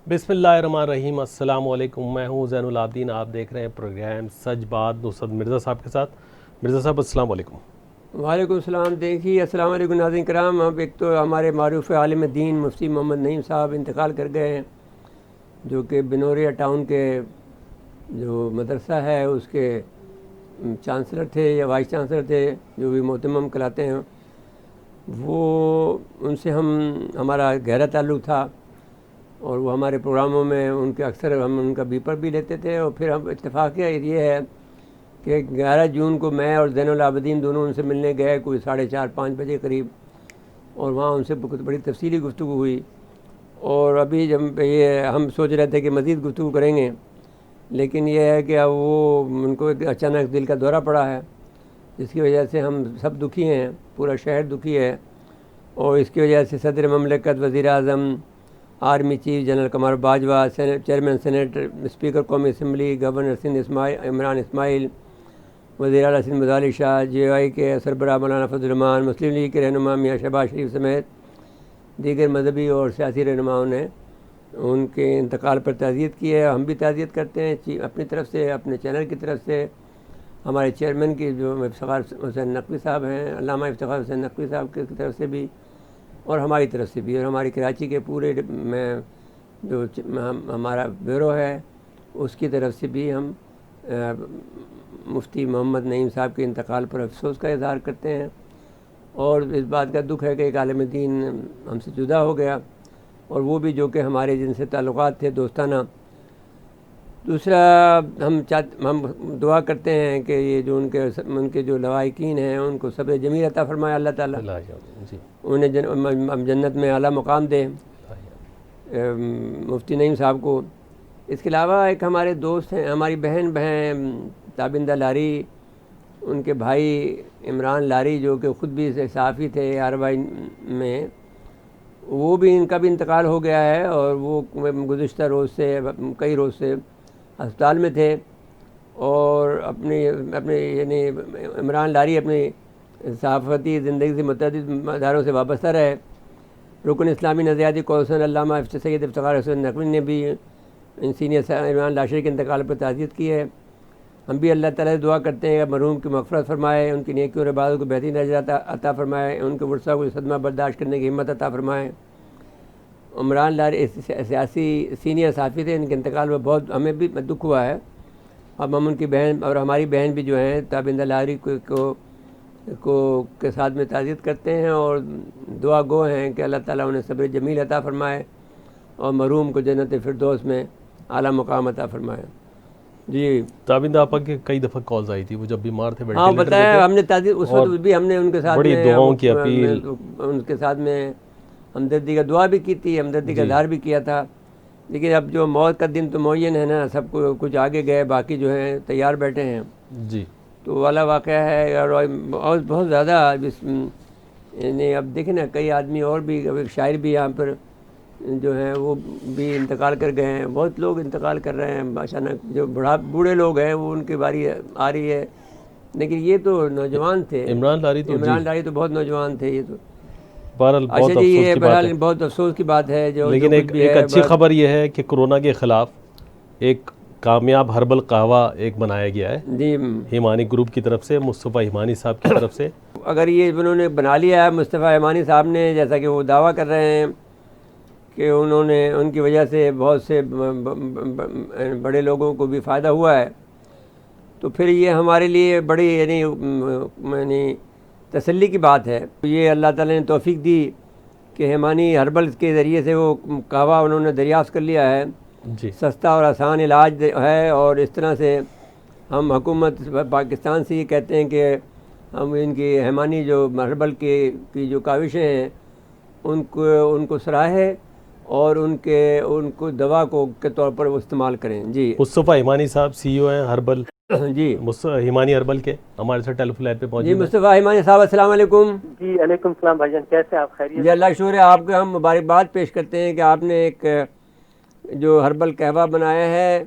بسم اللہ الرحمن الرحیم۔ السلام علیکم، میں ہوں زین العابدین۔ آپ دیکھ رہے ہیں پروگرام سچ بات نصرت مرزا صاحب کے ساتھ۔ مرزا صاحب السلام علیکم۔ وعلیکم السلام۔ دیکھیے، السلام علیکم ناظرین کرام۔ اب ایک تو ہمارے معروف عالم دین مفتی محمد نعیم صاحب انتقال کر گئے ہیں، جو کہ بنوریا ٹاؤن کے جو مدرسہ ہے اس کے چانسلر تھے یا وائس چانسلر تھے، جو بھی محتمم کہلاتے ہیں۔ وہ ان سے ہمارا گہرا تعلق تھا، اور وہ ہمارے پروگراموں میں ان کے اکثر ہم ان کا بیپر بھی لیتے تھے۔ اور پھر ہم اتفاقیہ یہ ہے کہ 11 جون کو میں اور زین العابدین دونوں ان سے ملنے گئے، کوئی 4:30-5 بجے قریب، اور وہاں ان سے بڑی تفصیلی گفتگو ہوئی۔ اور ابھی جب یہ ہم سوچ رہے تھے کہ مزید گفتگو کریں گے، لیکن یہ ہے کہ اب وہ ان کو ایک اچانک دل کا دورہ پڑا ہے، جس کی وجہ سے ہم سب دکھی ہیں، پورا شہر دکھی ہے۔ اور اس کی وجہ سے صدر مملکت، وزیر اعظم، army chief general Qamar Bajwa, chairman senate, speaker قومی اسمبلی، گورنر سندھ عمران اسماعیل، وزیر اعلیٰ سندھ مدالی شاہ، جے او آئی کے سربراہ مولانا فضل الرحمان، مسلم لیگ کے رہنما میاں شہباز شریف سمیت دیگر مذہبی اور سیاسی رہنماؤں نے ان کے انتقال پر تعزیت کی ہے۔ ہم بھی تعزیت کرتے ہیں اپنی طرف سے، اپنے چینل کی طرف سے، ہمارے چیئرمین کی جو افتخار حسین نقوی صاحب ہیں، علامہ افتخار حسین نقوی صاحب کی طرف سے بھی، اور ہماری طرف سے بھی، اور ہماری کراچی کے پورے میں جو ہمارا بیورو ہے اس کی طرف سے بھی ہم مفتی محمد نعیم صاحب کے انتقال پر افسوس کا اظہار کرتے ہیں، اور اس بات کا دکھ ہے کہ ایک عالم دین ہم سے جدا ہو گیا، اور وہ بھی جو کہ ہمارے جن سے تعلقات تھے دوستانہ۔ دوسرا، ہم دعا کرتے ہیں کہ یہ جو ان کے جو لواحقین ہیں ان کو صبر جمیل عطا فرمائے اللہ تعالیٰ، انہیں جنت میں اعلیٰ مقام دے مفتی نعیم صاحب کو۔ اس کے علاوہ ایک ہمارے دوست ہیں، ہماری بہن تابندہ لاری، ان کے بھائی عمران لاری جو کہ خود بھی صحافی تھے آروائی میں، وہ بھی ان کا بھی انتقال ہو گیا ہے، اور وہ گزشتہ کئی روز سے ہسپتال میں تھے، اور اپنے یعنی عمران لاری اپنی صحافتی زندگی سے متعدد اداروں سے وابستہ رہے۔ رکن اسلامی نظریاتی کونسل علامہ سید افتخار حسین نقوی نے بھی سینئر عمران لاشری کے انتقال پر تعزیت کی ہے۔ ہم بھی اللہ تعالیٰ سے دعا کرتے ہیں کہ مرحوم کی مغفرت فرمائے، ان کی نیکیوں اور عبادت کو بہترین اجر عطا فرمائے، ان کے ورثہ کو صدمہ برداشت کرنے کی ہمت عطا فرمائے۔ عمران لاری سیاسی سینئر صحافی تھے، ان کے انتقال میں بہت ہمیں بھی دکھ ہوا ہے۔ اب ہم ان کی بہن اور ہماری بہن بھی جو ہیں تابندہ لاری کے ساتھ میں تعزیت کرتے ہیں، اور دعا گو ہیں کہ اللہ تعالیٰ انہیں صبر جمیل عطا فرمائے، اور مرحوم کو جنت فردوس میں اعلیٰ مقام عطا فرمائے۔ جی، تابندہ آپا کے کئی دفعہ کالز آئی تھی، وہ جب بیمار تھے ہاں بتایا ہم نے تعزیت اس وقت بھی ہم نے ان کے ساتھ بڑی میں دعاؤں کی اپیل، ان کے ساتھ میں ہمدردی کا دعا بھی کی تھی، ہمدردی کا اظہار بھی کیا تھا۔ لیکن اب جو موت کا دن تو معین ہے نا، سب کو کچھ آگے گئے، باقی جو ہیں تیار بیٹھے ہیں۔ جی، تو والا واقعہ ہے، اور بہت زیادہ یعنی اب دیکھیں نا، کئی آدمی اور بھی، ایک شاعر بھی یہاں پر جو ہیں وہ بھی انتقال کر گئے ہیں، بہت لوگ انتقال کر رہے ہیں اچانک، جو بوڑھے لوگ ہیں وہ ان کی باری آ رہی ہے، لیکن یہ تو نوجوان تھے۔ عمران لاری تو بہت نوجوان تھے یہ تو۔ بہرحال اچھا بہت جی، افسوس یہ کی بات بہرحال ہے، بہت افسوس کی بات ہے۔ لیکن ایک اچھی خبر یہ ہے کہ کورونا کے خلاف ایک کامیاب ہربل قہوہ ایک بنایا گیا ہے جی، ہیمانی گروپ کی طرف سے، مصطفیٰ ہیمانی صاحب کی طرف سے۔ اگر یہ انہوں نے بنا لیا ہے مصطفیٰ ہیمانی صاحب نے، جیسا کہ وہ دعویٰ کر رہے ہیں کہ ان کی وجہ سے بہت سے بڑے لوگوں کو بھی فائدہ ہوا ہے، تو پھر یہ ہمارے لیے بڑی یعنی تسلی کی بات ہے۔ یہ اللہ تعالیٰ نے توفیق دی کہ ہیمانی ہربل کے ذریعے سے وہ قہوہ انہوں نے دریافت کر لیا ہے، جی، سستا اور آسان علاج ہے، اور اس طرح سے ہم حکومت پاکستان سے یہ کہتے ہیں کہ ہم ان کی ہیمانی جو ہربل کی جو کاوشیں ہیں ان کو سراہیں، اور ان کو دوا کے طور پر وہ استعمال کریں۔ جی، مصطفیٰ ہیمانی صاحب سی او ہیں ہربل، جی، ہیمانی ہربل کے، ہمارے ساتھ ٹیلی فون لائن پہ جی، موجود ہیں۔ مصطفیٰ ہیمانی صاحب السلام علیکم۔ جی علیکم السلام بھائی جان، کیسے آپ؟ خیریت؟ جی، اللہ کا شکر ہے، آپ کو ہم مبارکباد پیش کرتے ہیں کہ آپ نے ایک جو ہربل قہوہ بنایا ہے،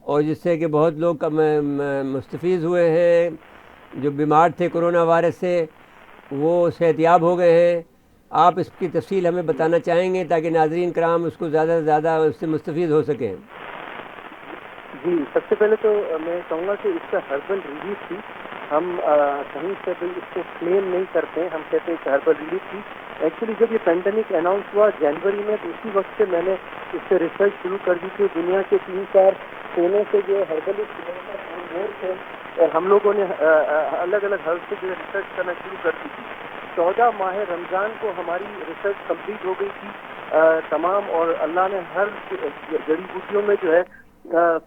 اور جس سے کہ بہت لوگ مستفید ہوئے ہیں، جو بیمار تھے کرونا وائرس سے وہ صحت یاب ہو گئے ہیں۔ آپ اس کی تفصیل ہمیں بتانا چاہیں گے تاکہ ناظرین کرام اس کو زیادہ سے زیادہ اس سے مستفید ہو سکیں؟ جی، سب سے پہلے تو میں کہوں گا کہ اس کا ہربل ریلیف تھی. ہم کہیں سے بھی اس کو کلیم نہیں کرتے ہیں، ہم کہتے ہیں کہ ہربل ریلیف تھی. ایکچولی جب یہ پینڈیمک اناؤنس ہوا جنوری میں تو اسی وقت سے میں نے اس پہ ریسرچ شروع کر دی تھی. دنیا کے 3-4 کونے سے جو ہربل تھے اور ہم لوگوں نے الگ الگ ہرب سے جو ہے ریسرچ کرنا شروع کر دی تھی. 14 ماہ رمضان کو ہماری ریسرچ کمپلیٹ ہو گئی تھی تمام، اور اللہ نے ہر جڑی بوٹیوں میں جو ہے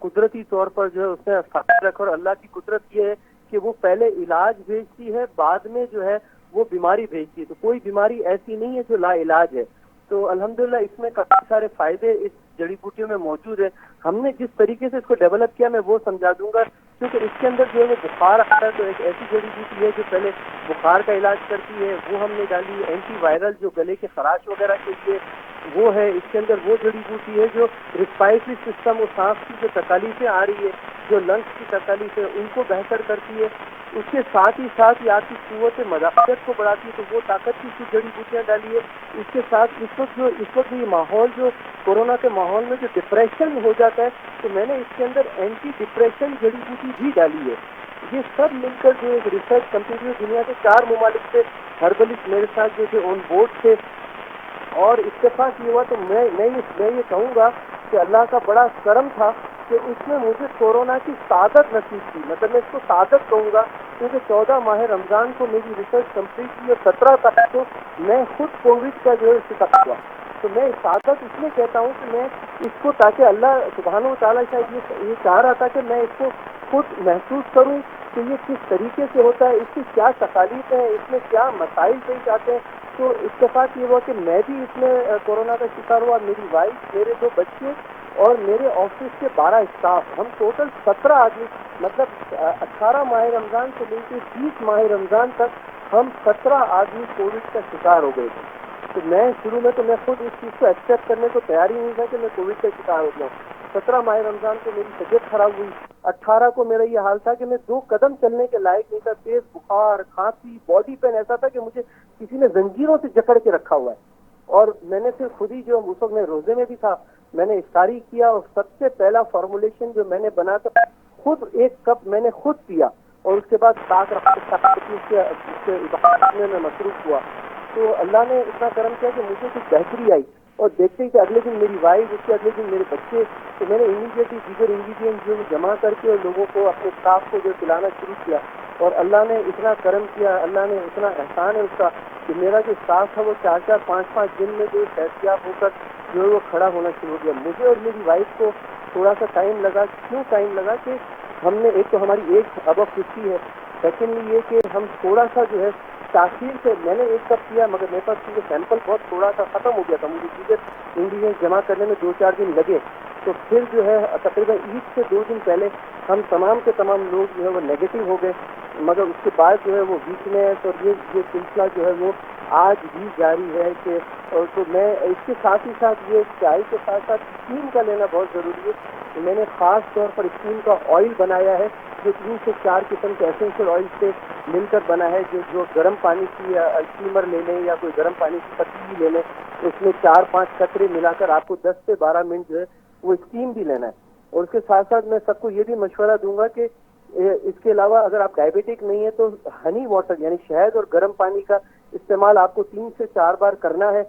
قدرتی طور پر جو ہے اس نے فائدہ رکھا. اور اللہ کی قدرت یہ ہے کہ وہ پہلے علاج بھیجتی ہے، بعد میں جو ہے وہ بیماری بھیجتی ہے. تو کوئی بیماری ایسی نہیں ہے جو لا علاج ہے. تو الحمدللہ اس میں کافی سارے فائدے اس جڑی بوٹیوں میں موجود ہیں. ہم نے جس طریقے سے اس کو ڈیولپ کیا میں وہ سمجھا دوں گا، کیونکہ اس کے اندر جو ہے وہ بخار آتا ہے تو ایک ایسی جڑی بوٹی ہے جو پہلے بخار کا علاج کرتی ہے، وہ ہم نے ڈالی. اینٹی وائرل جو گلے کے خراش وغیرہ کے لیے وہ ہے. اس کے اندر وہ جڑی بوٹی ہے جو ریسپائریٹری سسٹم اور سانس کی جو تکالیفیں آ رہی ہے، جو لنگس کی تکالیف ہے، ان کو بہتر کرتی ہے. اس کے ساتھ ہی ساتھ یہ آپ کی قوت مدافعت کو بڑھاتی ہے، تو وہ طاقت کی کچھ جڑی بوٹیاں ڈالی ہے. اس کے ساتھ اس وقت یہ ماحول جو کورونا کے ماحول میں جو ڈپریشن ہو جاتا ہے تو میں نے اس کے اندر اینٹی ڈپریشن جڑی بوٹی بھی ڈالی ہے. یہ سب مل کر جو ایک ریسرچ کمپنی ہوئی، دنیا کے 4 ممالک سے ہربلسٹ میرے ساتھ جو تھے آن بورڈ تھے. اور اتفاق یہ ہوا تو میں یہ کہوں گا کہ اللہ کا بڑا کرم تھا کہ اس نے مجھے کورونا کی سعادت نصیب کی. مطلب میں اس کو سعادت کہوں گا کیونکہ 14 ماہ رمضان کو میری ریسرچ کمپلیٹ ہوئی اور 17 تاریخ کو میں خود کووڈ کا جو ہے شکار ہوا. تو میں سعادت اس لیے کہتا ہوں کہ میں اس کو تاکہ اللہ سبحانہ و تعالیٰ شاید یہ چاہ رہا تھا کہ میں اس کو خود محسوس کروں کہ یہ کس طریقے سے ہوتا ہے، اس کی کیا تکالیف ہیں، اس میں کیا مسائل پیش آتے ہیں. تو اتفاق یہ ہوا کہ میں بھی اس میں کورونا کا شکار ہوا، میری وائف، میرے 2 بچے اور میرے آفس کے 12 اسٹاف. ہم ٹوٹل 17 آدمی، مطلب 18 ماہ رمضان سے لے کے 30 ماہ رمضان تک ہم 17 آدمی کووڈ کا شکار ہو گئے تھے. تو میں شروع میں خود اس چیز کو ایکسیپٹ کرنے کو تیار ہی نہیں تھا کہ میں کووڈ کا شکار ہو گیا. 17 ماہ رمضان کو میری طبیعت خراب ہوئی. 18 کو میرا یہ حال تھا کہ میں 2 قدم چلنے کے لائق نہیں تھا. تیز بخار، کھانسی، باڈی پین ایسا تھا کہ مجھے کسی نے زنجیروں سے جکڑ کے رکھا ہوا ہے. اور میں نے پھر خود ہی جو اس وقت میں روزے میں بھی تھا، میں نے افطاری کیا اور سب سے پہلا فارمولیشن جو میں نے بنا تھا خود 1 کپ میں نے خود پیا اور اس کے بعد ساتھ میں مصروف ہوا. تو اللہ نے اتنا کرم کیا کہ مجھے کچھ بہتری آئی. اور دیکھتے ہی کہ اگلے دن میری وائف، اس کے اگلے دن میرے بچے. تو میں نے امیڈیٹلی دیگر انگریڈینٹ جو جمع کر کے اور لوگوں کو اپنے اسٹاف کو جو پلانا شروع کیا. اور اللہ نے اتنا کرم کیا، اللہ نے اتنا احسان ہے اس کا کہ میرا جو اسٹاف تھا وہ 4-4 5-5 دن میں جو صحتیاب ہو کر جو ہے وہ کھڑا ہونا شروع ہو گیا. مجھے اور میری وائف کو تھوڑا سا ٹائم لگا. کیوں ٹائم لگا کہ ہم نے ایک تو ہماری ایج ابو 50 ہے، سیکنڈلی یہ کہ ہم تھوڑا سا جو ہے تاخیر سے، میں نے 1 کپ کیا مگر میرے پاس کیونکہ سیمپل بہت تھوڑا سا ختم ہو گیا تھا، مجھے دیگر انگریڈینٹ جمع کرنے میں 2-4 دن لگے. تو پھر جو ہے تقریباً عید سے 2 دن پہلے ہم تمام کے تمام لوگ جو ہے وہ نیگیٹو ہو گئے. مگر اس کے بعد جو ہے وہ ویکنیس اور یہ سلسلہ جو ہے وہ آج بھی جاری ہے کہ تو میں اس کے ساتھ ہی ساتھ یہ چائے کے ساتھ ساتھ اسٹیم کا لینا بہت ضروری ہے. میں نے خاص طور پر اسٹیم کا آئل بنایا ہے جو 3 سے 4 قسم کے ایسنشیل آئل سے مل کر بنا ہے. جو گرم پانی کی اسٹیمر لے لیں یا کوئی گرم پانی کی پتیلی لے لیں، اس میں 4-5 قطرے ملا کر آپ کو 10 سے 12 منٹ جو ہے وہ اسٹیم بھی لینا ہے. اور اس کے ساتھ ساتھ میں سب کو یہ بھی مشورہ دوں گا کہ اس کے علاوہ اگر آپ ڈائبیٹک نہیں ہے تو ہنی واٹر یعنی شہد اور گرم پانی کا استعمال آپ کو 3 سے 4 بار کرنا ہے.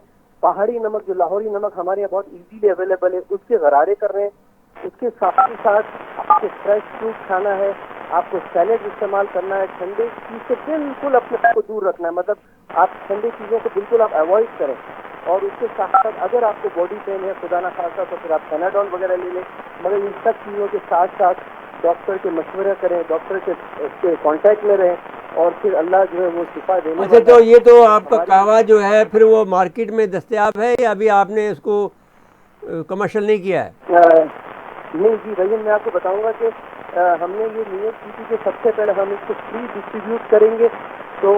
پہاڑی نمک جو لاہوری نمک ہمارے یہاں بہت ایزیلی اویلیبل ہے، اس کے غرارے کر رہے ہیں. اس کے ساتھ ہی ساتھ آپ کو فریش فروٹ کھانا ہے، آپ کو سیلیڈ استعمال کرنا ہے. ٹھنڈے چیز سے بالکل اپنے آپ کو دور رکھنا ہے، مطلب آپ ٹھنڈی چیزوں کو بالکل آپ اوائڈ کریں. اور اس کے ساتھ ساتھ اگر آپ کو باڈی پین ہے خدا نہ خاصا تو پھر آپ پیناڈول وغیرہ لے لیں. مگر ان سب چیزوں کے ساتھ ساتھ ڈاکٹر کے مشورہ کریں، ڈاکٹر کے کانٹیکٹ میں رہیں اور پھر اللہ جو ہے وہ شفا دینے. اچھا، تو یہ تو آپ کا قہوہ جو ہے پھر وہ مارکیٹ میں دستیاب ہے یا ابھی آپ نے اس کو کمرشل نہیں کیا ہے؟ نہیں جی بھائی، میں آپ کو بتاؤں گا کہ ہم نے یہ نیت کی تھی کہ سب سے پہلے ہم اس کو فری ڈسٹریبیوٹ کریں گے. تو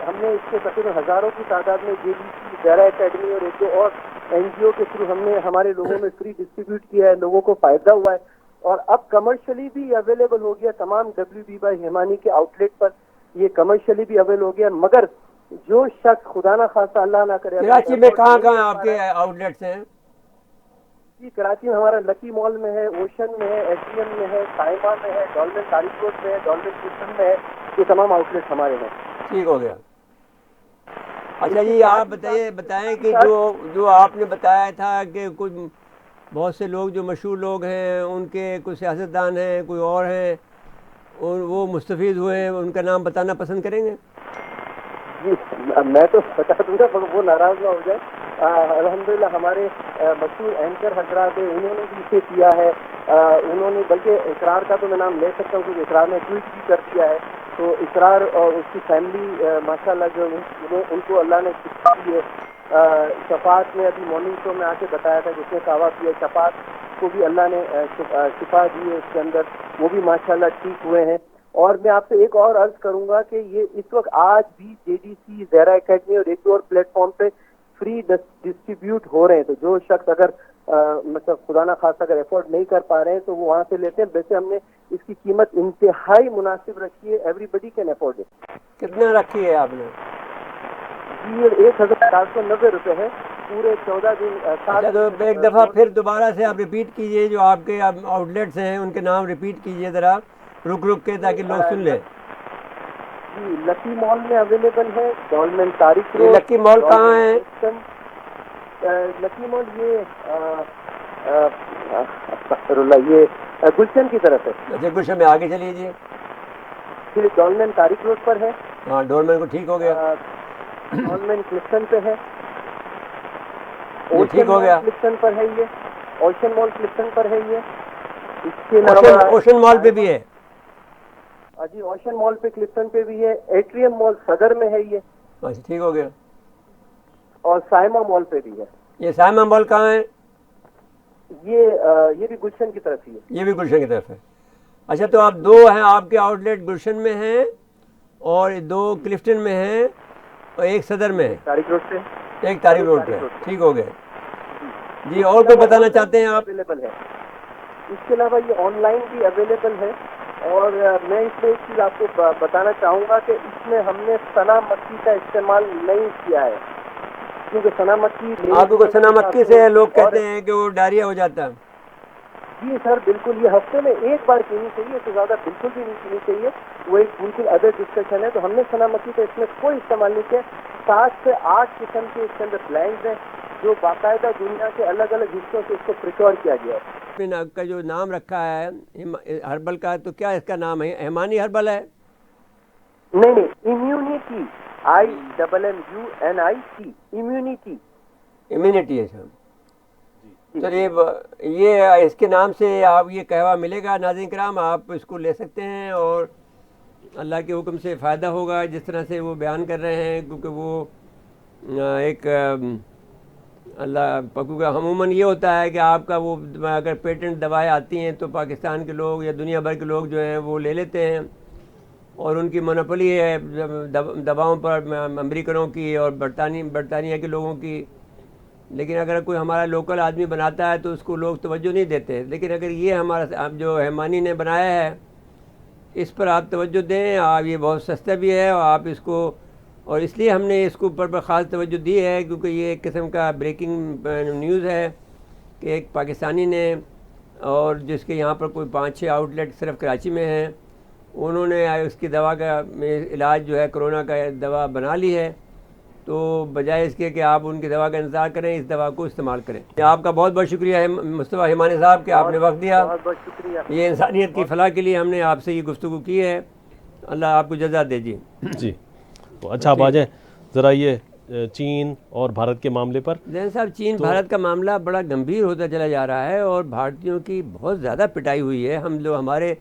ہم نے اس کے تقریباً ہزاروں کی تعداد میں JBC، زیرا اکیڈمی اور 1-2 اور NGO کے تھرو ہم نے ہمارے لوگوں میں فری ڈسٹریبیوٹ کیا ہے، لوگوں کو فائدہ ہوا ہے. اور اب کمرشلی بھی اویلیبل ہو گیا تمام WB بائی ہیمانی کے آؤٹ لیٹ پر، یہ کمرشلی بھی اویلیبل ہو گیا. مگر جو شخص خدا نہ خاصہ اللہ نہ کرے کراچی میں کہاں کہاں آپ کے آؤٹ لیٹس ہیں؟ جی کراچی میں ہمارا لکی مال میں ہے، اوشن میں ہے، ایس ڈی ایم میں ہے، سائما میں ہے، ڈالمن تاریخ روڈ میں ہے، ڈالمن کرسن میں ہے، یہ تمام آؤٹ لیٹ ہمارے ہیں. ٹھیک ہو گیا. اچھا جی آپ بتائیں کہ جو آپ نے بتایا تھا کہ کچھ بہت سے لوگ جو مشہور لوگ ہیں ان کے کچھ سیاستدان ہیں کوئی اور ہیں اور وہ مستفید ہوئے ہیں، ان کا نام بتانا پسند کریں گے؟ جی میں تو بتا دوں گا مگر وہ ناراض نہ ہو جائے. الحمدللہ ہمارے مشہور اینکر حضرات ہیں، انہوں نے بھی اسے کیا ہے. انہوں نے بلکہ اقرار کا تو میں نام لے سکتا ہوں کیونکہ اقرار نے ٹویٹ بھی کر دیا ہے. تو اقرار اور اس کی فیملی ماشاءاللہ جو ان کو اللہ نے شفا دی ہے. شفاعت نے ابھی مارننگ شو میں آ کے بتایا تھا کہ اس نے دعویٰ کیا شفاعت کو بھی اللہ نے شفا دی ہے اس کے اندر، وہ بھی ماشاءاللہ ٹھیک ہوئے ہیں. اور میں آپ سے ایک اور عرض کروں گا کہ یہ اس وقت آج بھی J D C, Zahra academy اور ایک اور پلیٹ فارم پہ فری ڈسٹریبیوٹ ہو رہے ہیں. تو جو شخص اگر مطلب خدا نہ خاصہ اگر افورڈ نہیں کر پا رہے ہیں تو وہ وہاں سے لیتے ہیں. ویسے ہم نے اس کی قیمت انتہائی مناسب رکھی ہے، everybody can afford it. کتنا رکھی ہے آپ نے؟ جی 1490 روپے ہے پورے 14 دن. اچھا تو ایک دفعہ پھر دوبارہ سے آپ ریپیٹ کیجئے جو آپ کے آؤٹ لیٹس ہیں ان کے نام ریپیٹ کیجئے ذرا رک کے تاکہ لوگ سن لیں. جی لکی مال میں اویلیبل ہے، ڈالمن تاریخ روڈ. لکی مال کہاں ہے؟ لکی مال یہ گلشن کی طرف ہے. اچھا گلشن میں آگے چلیے جی. پھر ڈالمن تاریخ روڈ پر ہے. ہاں ڈورمین کو ٹھیک ہو گیا. ڈالمن کلفٹن پہ ہے. ٹھیک ہو گیا. کلفٹن پر ہے یہ، اوشن مال کلفٹن پر ہے یہ. اس کے علاوہ اوشن مال پہ بھی ہے. جی اوشن مال پہ کلفٹن پہ بھی ہے. ایٹریم مال صدر میں ہے یہ. اچھا ٹھیک ہو گیا. اور سائما مال پہ بھی ہے. یہ سائما مال کہاں ہے؟ یہ بھی گلشن کی طرف ہی ہے. یہ بھی گلشن کی طرف ہے. اچھا تو آپ دو ہیں آپ کے آؤٹ لیٹ گلشن میں ہیں اور دو کلفٹن میں ہیں اور ایک صدر میں ہے. تاریخ روڈ پہ ایک تاریخ روڈ پہ. ٹھیک ہو گئے جی. اور کوئی بتانا چاہتے ہیں آپ؟ اویلیبل ہے. اس کے علاوہ یہ آن لائن بھی اویلیبل ہے. اور میں اس میں ایک چیز آپ کو بتانا چاہوں گا کہ اس میں ہم نے سنا مکھی کا استعمال نہیں کیا ہے کیونکہ سنا مکھی آپ کو سنا مکھی سے لوگ کہتے ہیں کہ وہ ڈائریا ہو جاتا ہے. جی سر بالکل، یہ ہفتے میں ایک بار پینی چاہیے، اس سے زیادہ بالکل بھی نہیں پینی چاہیے. وہ ایک بالکل ادر ڈسکشن ہے. تو ہم نے سنا مکھی کا اس میں کوئی استعمال نہیں کیا. 7 سے 8 قسم کے اس کے اندر بلینڈز ہیں جو باقاعدہ دنیا کے الگ الگ حصوں سے اس کو پریکور کیا گیا ہے. کا جو نام رکھا ہے ہربل کا، تو کیا اس کا نام ہے؟ ایمانی ہربل ہے؟ نہیں، امیونٹی، IMMUNIT امیونٹی. امیونٹی ہے سر. چلیے یہ اس کے نام سے آپ یہ کہوا ملے گا. ناظرین کرام آپ اس کو لے سکتے ہیں اور اللہ کے حکم سے فائدہ ہوگا جس طرح سے وہ بیان کر رہے ہیں. کیونکہ وہ ایک اللہ کیونکہ عموماً یہ ہوتا ہے کہ آپ کا وہ اگر پیٹنٹ دوائیں آتی ہیں تو پاکستان کے لوگ یا دنیا بھر کے لوگ جو ہیں وہ لے لیتے ہیں اور ان کی مونوپولی ہے دواؤں پر امریکنوں کی اور برطانیہ کے لوگوں کی. لیکن اگر کوئی ہمارا لوکل آدمی بناتا ہے تو اس کو لوگ توجہ نہیں دیتے. لیکن اگر یہ ہمارا جو ایمانی نے بنایا ہے اس پر آپ توجہ دیں. آپ یہ بہت سستا بھی ہے اور آپ اس کو، اور اس لیے ہم نے اس کو اوپر خاص توجہ دی ہے کیونکہ یہ ایک قسم کا بریکنگ نیوز ہے کہ ایک پاکستانی نے، اور جس کے یہاں پر کوئی 5-6 آؤٹ لیٹ صرف کراچی میں ہیں، انہوں نے اس کی دوا کا علاج جو ہے کرونا کا دوا بنا لی ہے. تو بجائے اس کے کہ آپ ان کی دوا کا انتظار کریں اس دوا کو استعمال کریں. آپ کا بہت بہت شکریہ ہے مصطفیٰ ہمانی صاحب کہ آپ نے وقت دیا. بہت بہت شکریہ. یہ انسانیت کی فلاح کے لیے ہم نے آپ سے یہ گفتگو کی ہے. اللہ آپ کو جزا دے. جی اچھا آپ آ جائیں ذرا یہ چین اور بھارت کے معاملے پر. زین صاحب چین بھارت کا معاملہ بڑا گمبھیر ہوتا چلا جا رہا ہے اور بھارتیوں کی بہت زیادہ پٹائی ہوئی ہے. ہم لوگ ہمارے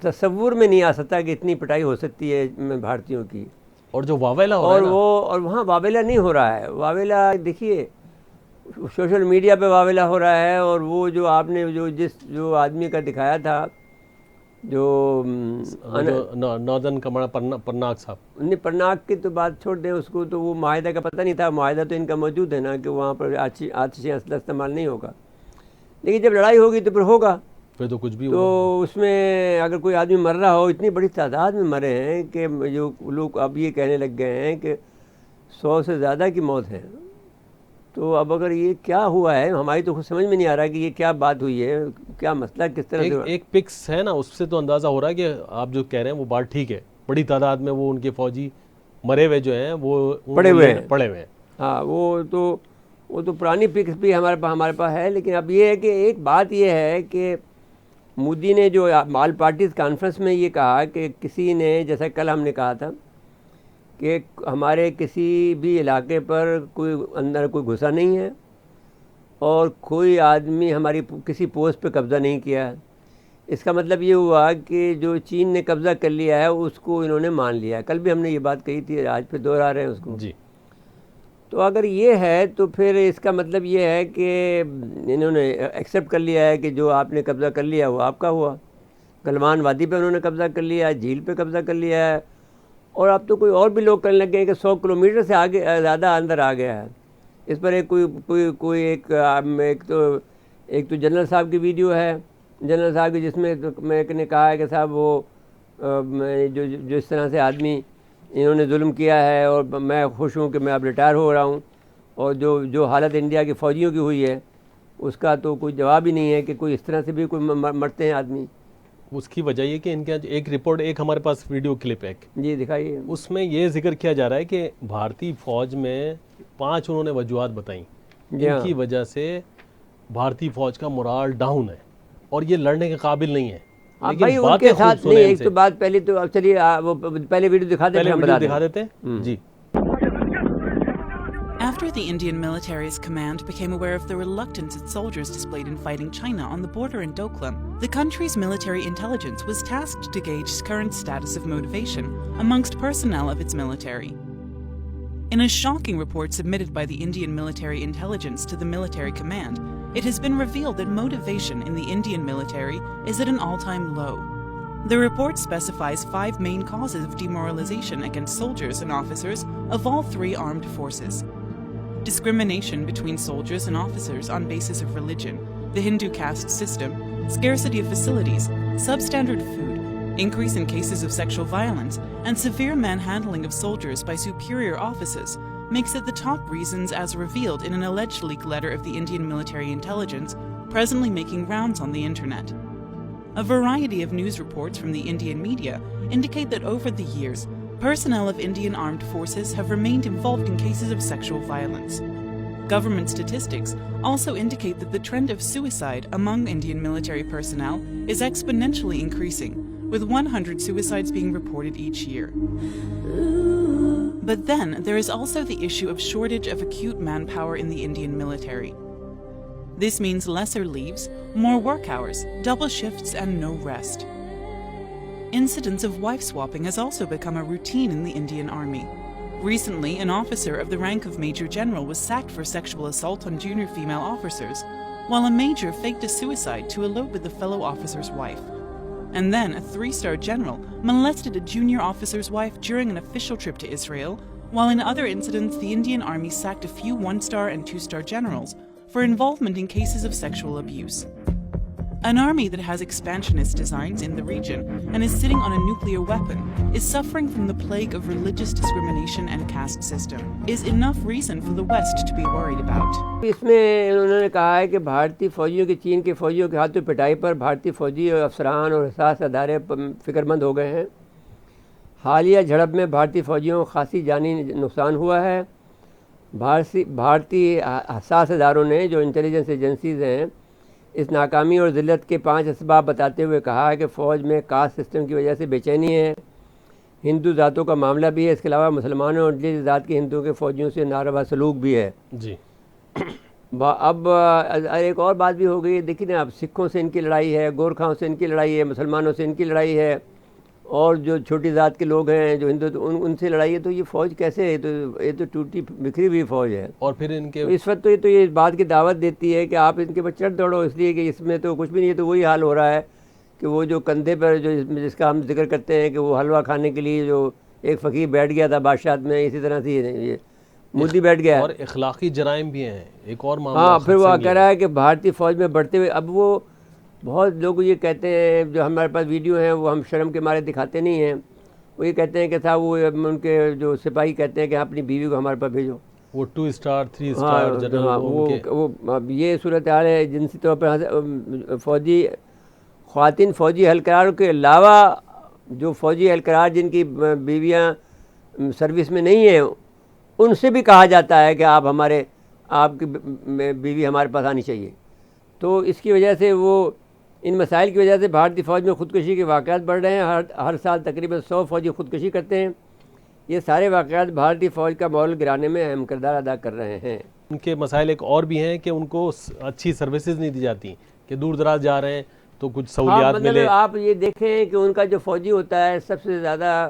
تصور میں نہیں آ سکتا کہ اتنی پٹائی ہو سکتی ہے بھارتیوں کی. اور جو واویلا ہو رہا ہے اور وہاں واویلا نہیں ہو رہا ہے. واویلا دیکھیے سوشل میڈیا پہ واویلا ہو رہا ہے. اور وہ جو آپ نے جو آدمی کا دکھایا تھا جو ناردن پرناک صاحب، پرناک کی تو بات چھوڑ دیں اس کو. تو وہ معاہدہ کا پتہ نہیں تھا. معاہدہ تو ان کا موجود ہے نا کہ وہاں پر آتشی اسلحہ استعمال نہیں ہوگا. لیکن جب لڑائی ہوگی تو پھر ہوگا. پھر تو کچھ بھی تو اس میں اگر کوئی آدمی مر رہا ہو، اتنی بڑی تعداد میں مرے ہیں کہ جو لوگ اب یہ کہنے لگ گئے ہیں کہ 100 سے زیادہ کی موت ہیں. تو اب اگر یہ کیا ہوا ہے, ہماری تو خود سمجھ میں نہیں آ رہا کہ یہ کیا بات ہوئی ہے, کیا مسئلہ کس طرح سے. ایک پکس ہے نا, اس سے تو اندازہ ہو رہا ہے کہ آپ جو کہہ رہے ہیں وہ بات ٹھیک ہے, بڑی تعداد میں وہ ان کے فوجی مرے ہوئے جو ہیں وہ پڑے ہوئے ہیں. ہاں وہ تو پرانی پکس بھی ہمارے پاس ہے. لیکن اب یہ ہے کہ ایک بات یہ ہے کہ مودی نے جو آل پارٹیز کانفرنس میں یہ کہا کہ کسی نے, جیسا کل ہم نے کہا تھا کہ ہمارے کسی بھی علاقے پر کوئی اندر کوئی گھسا نہیں ہے اور کوئی آدمی ہماری کسی پوسٹ پہ قبضہ نہیں کیا ہے. اس کا مطلب یہ ہوا کہ جو چین نے قبضہ کر لیا ہے اس کو انہوں نے مان لیا ہے. کل بھی ہم نے یہ بات کہی تھی, آج پھر دوہرا رہے ہیں اس کو. جی. تو اگر یہ ہے تو پھر اس کا مطلب یہ ہے کہ انہوں نے ایکسیپٹ کر لیا ہے کہ جو آپ نے قبضہ کر لیا وہ آپ کا ہوا. گلوان وادی پہ انہوں نے قبضہ کر لیا ہے, جھیل پہ قبضہ کر لیا ہے, اور اب تو کوئی اور بھی لوگ کرنے لگ گئے ہیں کہ 100 کلومیٹر سے آگے زیادہ اندر آ گیا ہے. اس پر ایک تو جنرل صاحب کی ویڈیو ہے, جنرل صاحب کی, جس میں میں نے کہا ہے کہ صاحب وہ جو اس طرح سے آدمی انہوں نے ظلم کیا ہے, اور میں خوش ہوں کہ میں اب ریٹائر ہو رہا ہوں, اور جو حالت انڈیا کی فوجیوں کی ہوئی ہے اس کا تو کوئی جواب ہی نہیں ہے کہ کوئی اس طرح سے بھی کوئی مرتے ہیں آدمی. اس کی وجہ یہ کہ ان کا ایک رپورٹ, ایک ہمارے پاس ویڈیو کلپ ہے. جی دکھائیے. اس میں یہ ذکر کیا جا رہا ہے کہ بھارتی فوج میں 5 انہوں نے وجوہات بتائیں جن کی وجہ سے بھارتی فوج کا مورال ڈاؤن ہے اور یہ لڑنے کے قابل نہیں ہے. بھائی ان کے ساتھ نہیں, ایک تو بات پہلے تو اب چلیے وہ پہلے ویڈیو دکھا دیتے ہیں. جی. After the Indian military's command became aware of the reluctance its soldiers displayed in fighting China on the border in Doklam, the country's military intelligence was tasked to gauge current status of motivation amongst personnel of its military. In a shocking report submitted by the Indian military intelligence to the military command, it has been revealed that motivation in the Indian military is at an all-time low. The report specifies 5 main causes of demoralization against soldiers and officers of all 3 armed forces. Discrimination between soldiers and officers on basis of religion, the Hindu caste system, scarcity of facilities, substandard food, increase in cases of sexual violence, and severe manhandling of soldiers by superior officers makes it the top reasons as revealed in an alleged leak letter of the Indian military intelligence presently making rounds on the internet. A variety of news reports from the Indian media indicate that over the years, personnel of Indian armed forces have remained involved in cases of sexual violence. Government statistics also indicate that the trend of suicide among Indian military personnel is exponentially increasing, with 100 suicides being reported each year. But then there is also the issue of shortage of acute manpower in the Indian military. This means lesser leaves, more work hours, double shifts, and no rest. Incidents of wife swapping has also become a routine in the Indian Army. Recently, an officer of the rank of Major General was sacked for sexual assault on junior female officers, while a major faked a suicide to elope with the fellow officer's wife. And then a 3-star general molested a junior officer's wife during an official trip to Israel, while in other incidents the Indian Army sacked a few 1-star and 2-star generals for involvement in cases of sexual abuse. An army that has expansionist designs in the region and is sitting on a nuclear weapon is suffering from the plague of religious discrimination and caste system is enough reason for the West to be worried about. اس میں انہوں نے کہا ہے کہ بھارتی فوجیوں کی چین کے فوجیوں کے ہاتھوں پٹائی پر بھارتی فوجی اور افسران اور حساس ادارے فکر مند ہو گئے ہیں. حالیہ جھڑپ میں بھارتی فوجیوں کو خاصی جانی نقصان ہوا ہے. بھارتی حساس اداروں نے, جو انٹیلیجنس ایجنسیز ہیں, اس ناکامی اور ذلت کے 5 اسباب بتاتے ہوئے کہا ہے کہ فوج میں کاسٹ سسٹم کی وجہ سے بے چینی ہے, ہندو ذاتوں کا معاملہ بھی ہے, اس کے علاوہ مسلمانوں اور جس ذات کے ہندوؤں کے فوجیوں سے ناروا سلوک بھی ہے. جی. اب ایک اور بات بھی ہو گئی, دیکھیں نا, اب سکھوں سے ان کی لڑائی ہے, گورکھاؤں سے ان کی لڑائی ہے, مسلمانوں سے ان کی لڑائی ہے, اور جو چھوٹی ذات کے لوگ ہیں جو ہندو ان سے لڑائی ہے. تو یہ فوج کیسے ہے؟ یہ تو ٹوٹی بکھری ہوئی فوج ہے. اور پھر ان کے اس وقت تو یہ بات کی دعوت دیتی ہے کہ آپ ان کے اوپر چڑھ دوڑو, اس لیے کہ اس میں تو کچھ بھی نہیں ہے. تو وہی حال ہو رہا ہے کہ وہ جو کندھے پر جس کا ہم ذکر کرتے ہیں کہ وہ حلوہ کھانے کے لیے جو ایک فقیر بیٹھ گیا تھا بادشاہت میں, اسی طرح سے یہ مودی بیٹھ گیا. اور اخلاقی جرائم بھی ہیں, ایک اور معاملہ. ہاں, پھر وہ کہہ رہا ہے کہ بھارتی فوج میں بڑھتے ہوئے, اب وہ بہت لوگ یہ کہتے ہیں, جو ہمارے پاس ویڈیو ہیں وہ ہم شرم کے مارے دکھاتے نہیں ہیں, وہ یہ کہتے ہیں کہ صاحب وہ ان کے جو سپاہی کہتے ہیں کہ اپنی بیوی کو ہمارے پاس بھیجو. وہ 2 اسٹار 3 ہاں اسٹار جنرل وہ یہ صورتحال ہے جنسی طور پر فوجی خواتین فوجی اہلکاروں کے علاوہ جو فوجی اہلکار جن کی بیویاں سروس میں نہیں ہیں ان سے بھی کہا جاتا ہے کہ آپ کی بیوی ہمارے پاس آنی چاہیے. تو اس کی وجہ سے وہ ان مسائل کی وجہ سے بھارتی فوج میں خودکشی کے واقعات بڑھ رہے ہیں. ہر سال تقریباً 100 فوجی خودکشی کرتے ہیں. یہ سارے واقعات بھارتی فوج کا مورل گرانے میں اہم کردار ادا کر رہے ہیں. ان کے مسائل ایک اور بھی ہیں کہ ان کو اچھی سروسز نہیں دی جاتی کہ دور دراز جا رہے ہیں تو کچھ سہولیات ملے. آپ یہ دیکھیں کہ ان کا جو فوجی ہوتا ہے سب سے زیادہ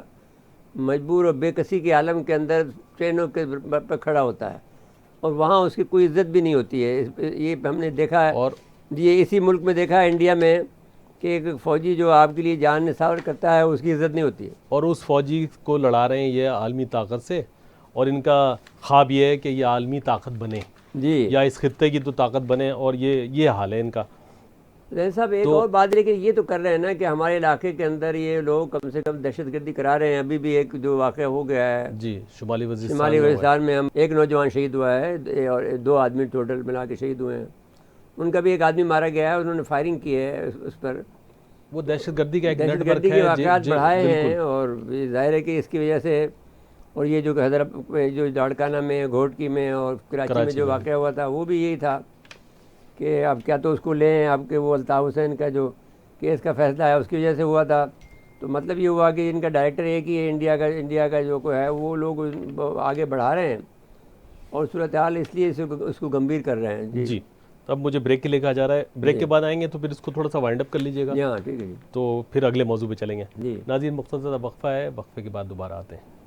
مجبور اور بے کسی کے عالم کے اندر ٹرینوں کے پر کھڑا ہوتا ہے اور وہاں اس کی کوئی عزت بھی نہیں ہوتی ہے. یہ ہم نے دیکھا ہے اور یہ اسی ملک میں دیکھا ہے انڈیا میں کہ ایک فوجی جو آپ کے لیے جان نثار کرتا ہے اس کی عزت نہیں ہوتی ہے. اور اس فوجی کو لڑا رہے ہیں یہ عالمی طاقت سے اور ان کا خواب یہ ہے کہ یہ عالمی طاقت بنے جی یا اس خطے کی تو طاقت بنے اور یہ حال ہے ان کا. صاحب ایک اور بات لیکن یہ تو کر رہے ہیں نا کہ ہمارے علاقے کے اندر یہ لوگ کم سے کم دہشت گردی کرا رہے ہیں. ابھی بھی ایک جو واقعہ ہو گیا ہے جی شمالی وزیرستان میں ایک نوجوان شہید ہوا ہے اور 2 آدمی ٹوٹل ملا کے شہید ہوئے ہیں. ان کا بھی ایک آدمی مارا گیا ہے. انہوں نے فائرنگ کی ہے اس پر. وہ دہشت گردی کا ایک نیٹ ورک ہے. دہشت گردی کے واقعات بڑھائے ہیں اور ظاہر ہے کہ اس کی وجہ سے اور یہ جو جو لاڑکانہ میں گھوٹکی میں اور کراچی میں جو واقعہ ہوا تھا وہ بھی یہی تھا کہ اب کیا تو اس کو لیں. اب کہ وہ الطاف حسین کا جو کیس کا فیصلہ ہے اس کی وجہ سے ہوا تھا. تو مطلب یہ ہوا کہ ان کا ڈائریکٹر ایک ہی ہے انڈیا کا جو کوئی ہے وہ لوگ آگے بڑھا رہے ہیں اور صورتحال اس لیے اس کو گمبھیر کر رہے ہیں. جی اب مجھے بریک کے لے کہا جا رہا ہے. بریک کے بعد آئیں گے تو پھر اس کو تھوڑا سا وائنڈ اپ کر لیجیے گا. ہاں ٹھیک ہے جی. تو پھر اگلے موضوع پہ چلیں گے. جی ناظرین مختصر وقفہ ہے. وقفے کے بعد دوبارہ آتے ہیں.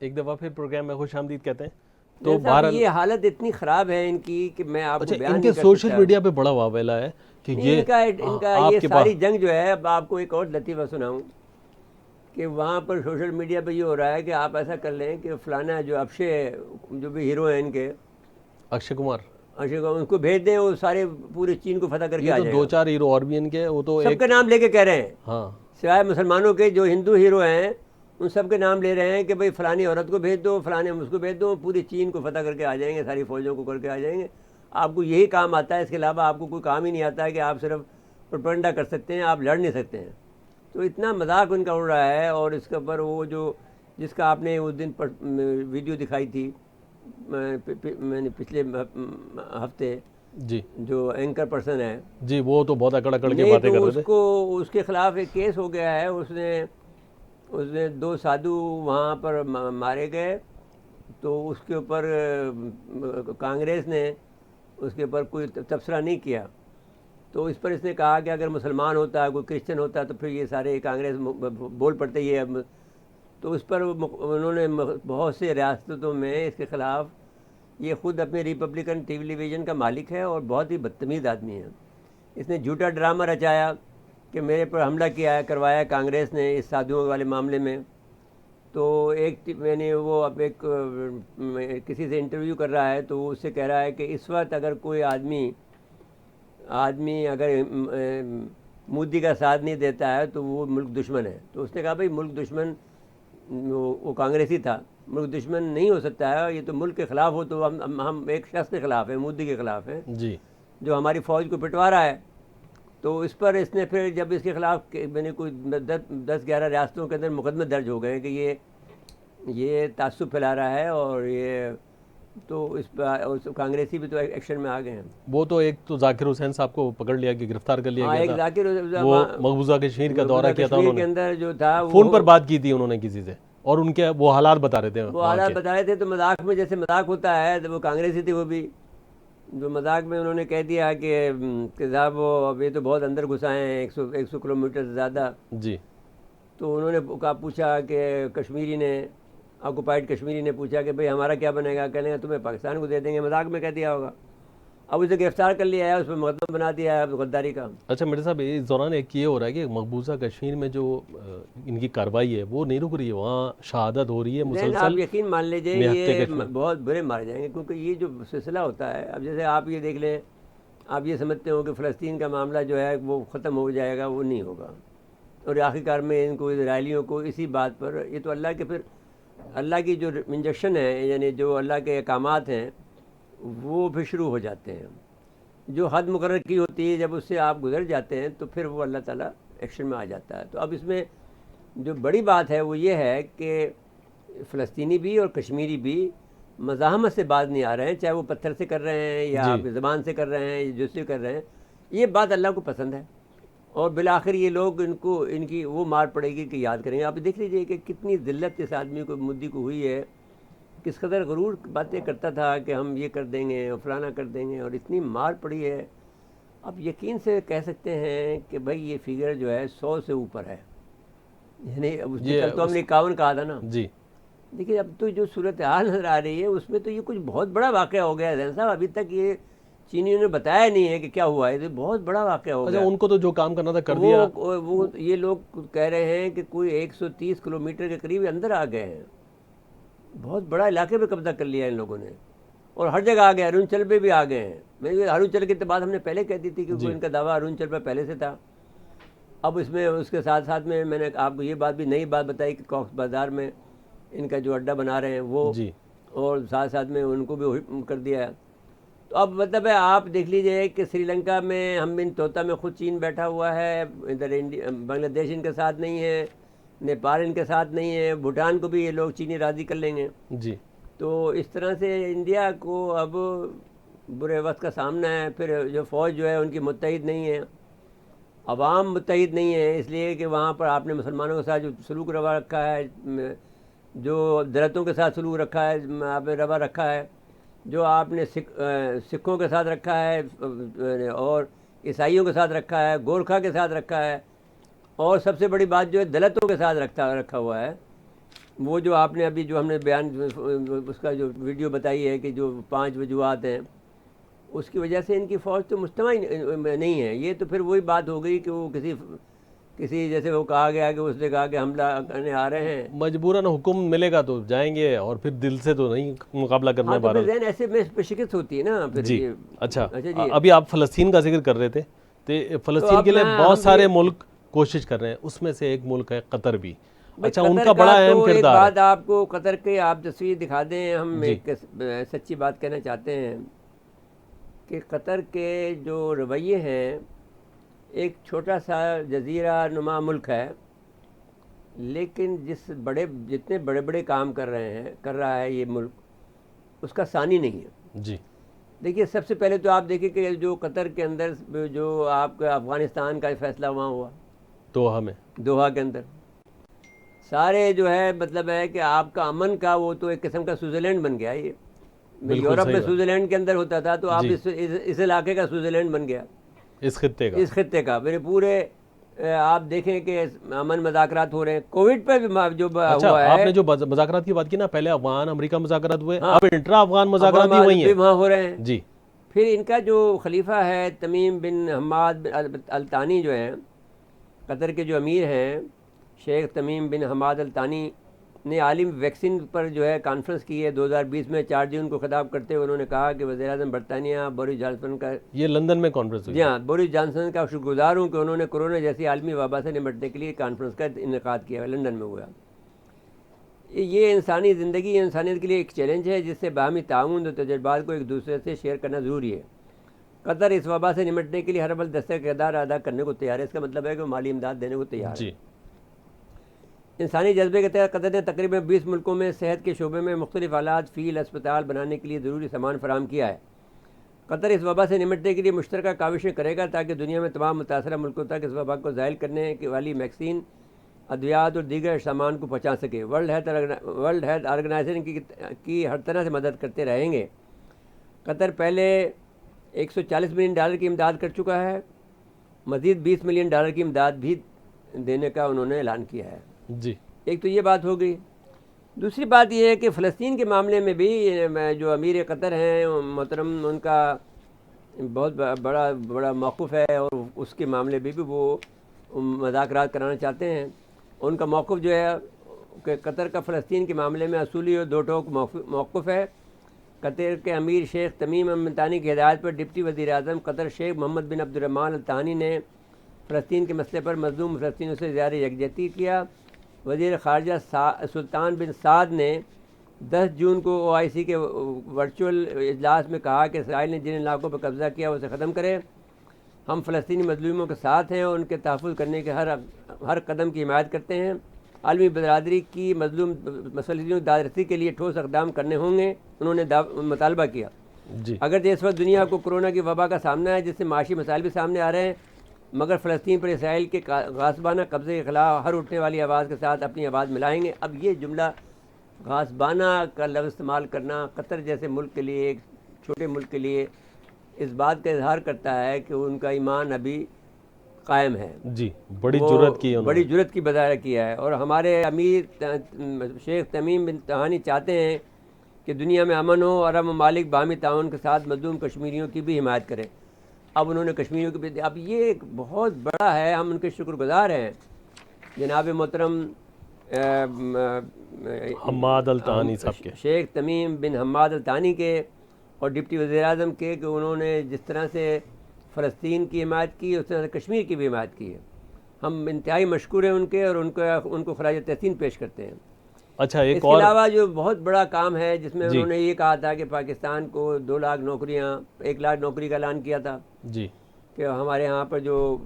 ایک دفعہ پھر پروگرام میں خوش آمدید کہتے ہیں. تو یہ حالت اتنی خراب ہے ان کی کہ میں آپ کو بیان ان نہیں کے کر سوشل سکتا. میڈیا پہ بڑا واویلا ہے کہ یہ ان کا یہ ساری جنگ جو ہے. اب آپ کو ایک اور لطیفہ سناؤں کہ وہاں پر سوشل میڈیا پہ یہ ہو رہا ہے کہ آپ ایسا کر لیں کہ فلانا جو اکشے جو بھی ہیرو ہیں ان کے اکشے کمار ان کو بھیج دیں. وہ سارے پورے چین کو فتح کر کے آ جائیں. 2-4 ہیرو اور بھی ان کے وہ تو سب کے نام لے کے کہہ رہے ہیں. ہاں سوائے مسلمانوں کے جو ہندو ہیرو ہیں ان سب کے نام لے رہے ہیں کہ بھئی فلانی عورت کو بھیج دو فلانے اس کو بھیج دو. پوری چین کو فتح کر کے آ جائیں گے. ساری فوجوں کو کر کے آ جائیں گے. آپ کو یہی کام آتا ہے. اس کے علاوہ آپ کو کوئی کام ہی نہیں آتا ہے کہ آپ صرف پروپیگنڈا کر سکتے ہیں. آپ لڑ نہیں سکتے ہیں. تو اتنا مذاق ان کا اڑ رہا ہے. اور اس کے اوپر وہ جو جس کا آپ نے اس دن ویڈیو دکھائی تھی میں نے پچھلے ہفتے جی جو اینکر پرسن ہے جی وہ تو بہت اکڑ کے باتیں کر رہے تھے. اس کے خلاف ایک کیس ہو گیا ہے. اس نے 2 سادھو وہاں پر مارے گئے. تو اس کے اوپر کانگریس نے اس کے اوپر کوئی تبصرہ نہیں کیا. تو اس پر اس نے کہا کہ اگر مسلمان ہوتا ہے کوئی کرسچن ہوتا ہے تو پھر یہ سارے کانگریس بول پڑتے ہی ہے. تو اس پر انہوں نے بہت سے ریاستوں میں اس کے خلاف یہ خود اپنے ریپبلکن ٹیلی ویژن کا مالک ہے اور بہت ہی بدتمیز آدمی ہے. اس نے جھوٹا ڈرامہ رچایا کہ میرے پر حملہ کروایا کانگریس نے اس سادھوؤں والے معاملے میں. تو میں نے وہ اب کسی سے انٹرویو کر رہا ہے تو وہ اس سے کہہ رہا ہے کہ اس وقت اگر کوئی آدمی اگر مودی کا ساتھ نہیں دیتا ہے تو وہ ملک دشمن ہے. تو اس نے کہا بھائی ملک دشمن وہ کانگریسی تھا. ملک دشمن نہیں ہو سکتا ہے. یہ تو ملک کے خلاف ہو تو ہم ایک شخص کے خلاف ہیں مودی کے خلاف ہیں جی جو ہماری فوج کو پٹوا رہا ہے. تو اس پر اس نے پھر جب اس کے خلاف میں نے کوئی 10-11 ریاستوں کے اندر مقدمے درج ہو گئے کہ یہ تعصب پھیلا رہا ہے اور یہ تو اس کانگریسی بھی تو ایکشن میں آ گئے ہیں. وہ تو ایک تو ذاکر حسین صاحب کو پکڑ لیا کہ گرفتار کر لیا گیا تھا. ذاکر وہ مقبوضہ کشمیر کا دورہ کیا تھا. انہوں کے اندر جو تھا فون پر بات کی تھی انہوں نے کسی سے اور ان کے وہ حالات بتا رہے تھے. وہ حالات بتا رہے تھے. تو مذاق میں جیسے مذاق ہوتا ہے تو وہ کانگریسی تھی. وہ بھی جو مذاق میں انہوں نے کہہ دیا کہ صاحب وہ اب یہ تو بہت اندر گھسائے ہیں 100 کلومیٹر سے زیادہ. جی تو انہوں نے پوچھا کہ کشمیری نے آکوپائڈ کشمیری نے پوچھا کہ بھئی ہمارا کیا بنے گا. کہنے گا تمہیں پاکستان کو دے دیں گے. مذاق میں کہہ دیا ہوگا. اب اسے گرفتار کر لیا ہے, اس پہ مقدمہ بنا دیا ہے غداری کا. اچھا مرزا صاحب, اس دوران ایک یہ ہو رہا ہے کہ مقبوضہ کشمیر میں جو ان کی کارروائی ہے وہ نہیں رک رہی ہے, وہاں شہادت ہو رہی ہے مسلسل. آپ یقین مان لیجیے یہ بہت برے مارے جائیں گے, کیونکہ یہ جو سلسلہ ہوتا ہے, اب جیسے آپ یہ دیکھ لیں, آپ یہ سمجھتے ہو کہ فلسطین کا معاملہ جو ہے وہ ختم ہو جائے گا, وہ نہیں ہوگا. اور آخرکار میں ان کو اسرائیلیوں کو اسی بات پر, یہ تو اللہ کے پھر اللہ کی جو انجیکشن ہے, یعنی جو اللہ کے احکامات ہیں وہ بھی شروع ہو جاتے ہیں. جو حد مقرر کی ہوتی ہے, جب اس سے آپ گزر جاتے ہیں تو پھر وہ اللہ تعالیٰ ایکشن میں آ جاتا ہے. تو اب اس میں جو بڑی بات ہے وہ یہ ہے کہ فلسطینی بھی اور کشمیری بھی مزاحمت سے باز نہیں آ رہے ہیں, چاہے وہ پتھر سے کر رہے ہیں یا آپ زبان سے کر رہے ہیں یا جو سے کر رہے ہیں. یہ بات اللہ کو پسند ہے, اور بالآخر یہ لوگ ان کی وہ مار پڑے گی کہ یاد کریں گے. آپ دیکھ لیجئے کہ کتنی ذلت اس آدمی کو, مودی کو ہوئی ہے, کس قدر غرور باتیں کرتا تھا کہ ہم یہ کر دیں گے اور فلانا کر دیں گے, اور اتنی مار پڑی ہے. اب یقین سے کہہ سکتے ہیں کہ بھائی یہ فگر جو ہے 100 سے اوپر ہے. یعنی اب تو ہم نے 51 کہا تھا نا جی. دیکھیے اب تو جو صورتحال نظر آ رہی ہے اس میں تو یہ کچھ بہت بڑا واقعہ ہو گیا ہے زین صاحب. ابھی تک یہ چینیوں نے بتایا نہیں ہے کہ کیا ہوا ہے, یہ بہت بڑا واقعہ ہو گیا. ان کو تو جو کام کرنا تھا کر دیا. وہ یہ لوگ کہہ رہے ہیں کہ کوئی 130 کلومیٹر کے قریب اندر آ گئے ہیں, بہت بڑا علاقے پہ قبضہ کر لیا ان لوگوں نے, اور ہر جگہ آ گئے. ارونچل پہ بھی آ گئے ہیں. ارونچل کی تو بات ہم نے پہلے کہہ دی تھی کیونکہ ان کا دعویٰ ارونچل پہ پہلے سے تھا. اب اس میں اس کے ساتھ ساتھ میں نے آپ کو یہ بات بھی نئی بات بتائی کہ کاکس بازار میں ان کا جو اڈہ بنا رہے ہیں وہ, اور ساتھ ساتھ میں ان کو بھی کر دیا ہے. تو اب مطلب ہے آپ دیکھ لیجئے کہ سری لنکا میں ہم بن طوطا میں خود چین بیٹھا ہوا ہے, ادھر بنگلہ دیش ان کے ساتھ نہیں ہے, نیپال ان کے ساتھ نہیں ہے, بھوٹان کو بھی یہ لوگ چینی راضی کر لیں گے جی. تو اس طرح سے انڈیا کو اب برے وقت کا سامنا ہے. پھر جو فوج جو ہے ان کی متحد نہیں ہے, عوام متحد نہیں ہے, اس لیے کہ وہاں پر آپ نے مسلمانوں کے ساتھ جو سلوک روا رکھا ہے, جو درختوں کے ساتھ سلوک رکھا ہے, آپ نے روا رکھا ہے, جو آپ نے سکھوں کے ساتھ رکھا ہے اور عیسائیوں کے ساتھ رکھا ہے, گورکھا کے ساتھ رکھا ہے, اور سب سے بڑی بات جو ہے دلتوں کے ساتھ رکھا ہوا ہے. وہ جو آپ نے ابھی جو ہم نے بیان اس کا جو ویڈیو بتائی ہے کہ جو 5 وجوہات ہیں, اس کی وجہ سے ان کی فوج تو مجتمع نہیں ہے. یہ تو پھر وہی بات ہو گئی کہ وہ کسی جیسے وہ کہا گیا کہ اس نے کہا کہ حملہ کرنے آ رہے ہیں, مجبوراً حکم ملے گا تو جائیں گے, اور پھر دل سے تو نہیں مقابلہ کرنا ہے. ایسے میں شکست ہوتی ہے نا پھر جی. اچھا ابھی آپ فلسطین کا ذکر کر رہے تھے, تو فلسطین کے لیے بہت سارے ملک کوشش کر رہے ہیں, اس میں سے ایک ملک ہے قطر بھی. اچھا ان کا بڑا اہم کردار ہے. بات آپ کو قطر کے آپ تصویر دکھا دیں. ہم ایک سچی بات کہنا چاہتے ہیں کہ قطر کے جو رویے ہیں, ایک چھوٹا سا جزیرہ نما ملک ہے, لیکن جتنے بڑے بڑے کام کر رہا ہے یہ ملک, اس کا ثانی نہیں ہے جی. دیکھیے سب سے پہلے تو آپ دیکھیں کہ جو قطر کے اندر جو آپ کا افغانستان کا فیصلہ وہاں ہوا دوحہ کے اندر, سارے جو ہے مطلب ہے کہ آپ کا امن کا وہ تو ایک قسم کا سوئٹزرلینڈ بن گیا. یہ یورپ میں سوئٹزرلینڈ کے اندر ہوتا تھا, تو آپ اس علاقے کا سوئٹزرلینڈ بن گیا, اس خطے کا. میرے پورے آپ دیکھیں کہ امن مذاکرات ہو رہے ہیں. کووڈ پہ بھی جو ہوا ہے, آپ نے جو مذاکرات کی بات کی نا, پہلے افغان امریکہ مذاکرات ہوئے, اب انٹرا افغان مذاکرات بھی وہاں ہو رہے ہیں جی. پھر ان کا جو خلیفہ ہے تمیم بن حماد الثانی جو ہیں, قطر کے جو امیر ہیں شیخ تمیم بن حماد الثانی نے عالم ویکسین پر جو ہے کانفرنس کی ہے 2020 میں. 4 جون کو خطاب کرتے ہوئے انہوں نے کہا کہ وزیر اعظم برطانیہ بورس جانسن کا, یہ لندن میں کانفرنس ہوئی, جی ہاں, بورس جانسن کا شکر گزار ہوں کہ انہوں نے کورونا جیسی عالمی وبا سے نمٹنے کے لیے کانفرنس کا انعقاد کیا ہے, لندن میں ہوا. یہ انسانی زندگی, انسانیت کے لیے ایک چیلنج ہے جس سے باہمی تعاون اور تجربات کو ایک دوسرے سے شیئر کرنا ضروری ہے. قطر اس وبا سے نمٹنے کے لیے ہر بل دستہ کردار ادا کرنے کو تیار ہے. اس کا مطلب ہے کہ وہ مالی امداد دینے کو تیار ہے. انسانی جذبے کے تحت قطر نے تقریباً 20 ملکوں میں صحت کے شعبے میں مختلف آلات, فیلڈ اسپتال بنانے کے لیے ضروری سامان فراہم کیا ہے. قطر اس وبا سے نمٹنے کے لیے مشترکہ کاوشیں کرے گا تاکہ دنیا میں تمام متاثرہ ملکوں تک اس وبا کو زائل کرنے والی ویکسین, ادویات اور دیگر سامان کو پہنچا سکے. ورلڈ ہیلتھ آرگنائزیشن کی ہر طرح سے مدد کرتے رہیں گے. قطر پہلے $140 ملین کی امداد کر چکا ہے, مزید $20 ملین کی امداد بھی دینے کا انہوں نے اعلان کیا ہے جی. ایک تو یہ بات ہو گئی. دوسری بات یہ ہے کہ فلسطین کے معاملے میں بھی جو امیر قطر ہیں محترم, ان کا بہت بڑا موقف ہے، اور اس کے معاملے میں بھی وہ مذاکرات کرانا چاہتے ہیں. ان کا موقف جو ہے کہ قطر کا فلسطین کے معاملے میں اصولی اور دو ٹوک موقف ہے. قطر کے امیر شیخ تمیم بن ثانی کی ہدایت پر ڈپٹی وزیر اعظم قطر شیخ محمد بن عبد الرحمن الثانی نے فلسطین کے مسئلے پر مظلوم فلسطینیوں سے اظہار یکجہتی کیا. وزیر خارجہ سلطان بن سعد نے 10 جون کو OIC کے ورچوئل اجلاس میں کہا کہ اسرائیل نے جن علاقوں پر قبضہ کیا اسے ختم کرے. ہم فلسطینی مظلوموں کے ساتھ ہیں اور ان کے تحفظ کرنے کے ہر قدم کی حمایت کرتے ہیں. عالمی برادری کی مظلوم فلسطینیوں کی دادرسی کے لیے ٹھوس اقدام کرنے ہوں گے. انہوں نے مطالبہ کیا. اگرچہ اس وقت دنیا کو کورونا کی وبا کا سامنا ہے جس سے معاشی مسائل بھی سامنے آ رہے ہیں، مگر فلسطین پر اسرائیل کے غاصبانہ قبضے کے خلاف ہر اٹھنے والی آواز کے ساتھ اپنی آواز ملائیں گے. اب یہ جملہ غاصبانہ کا لفظ استعمال کرنا قطر جیسے ملک کے لیے، ایک چھوٹے ملک کے لیے، اس بات کا اظہار کرتا ہے کہ ان کا ایمان ابھی قائم ہے. جی، بڑی جرأت کی ہے، بڑی جرأت کی مظاہرہ کیا ہے. اور ہمارے امیر شیخ تمیم بن ثانی چاہتے ہیں کہ دنیا میں امن ہو اور عرب ممالک باہمی تعاون کے ساتھ مظلوم کشمیریوں کی بھی حمایت کریں. اب انہوں نے کشمیریوں کی بھی، اب یہ ایک بہت بڑا ہے، ہم ان کے شکر گزار ہیں. جناب محترم حماد الثانی صاحب کے، شیخ تمیم بن حماد الثانی کے اور ڈپٹی وزیر اعظم کے، کہ انہوں نے جس طرح سے فلسطین کی حمایت کی اس طرح سے کشمیر کی بھی حمایت کی ہے. ہم انتہائی مشکور ہیں ان کے، اور ان کو خراج تحسین پیش کرتے ہیں. اچھا، اس کے علاوہ جو بہت بڑا کام ہے جس میں انہوں نے یہ کہا تھا کہ پاکستان کو 2 لاکھ نوکریاں، 1 لاکھ نوکری کا اعلان کیا تھا. جی، کہ ہمارے یہاں پر جو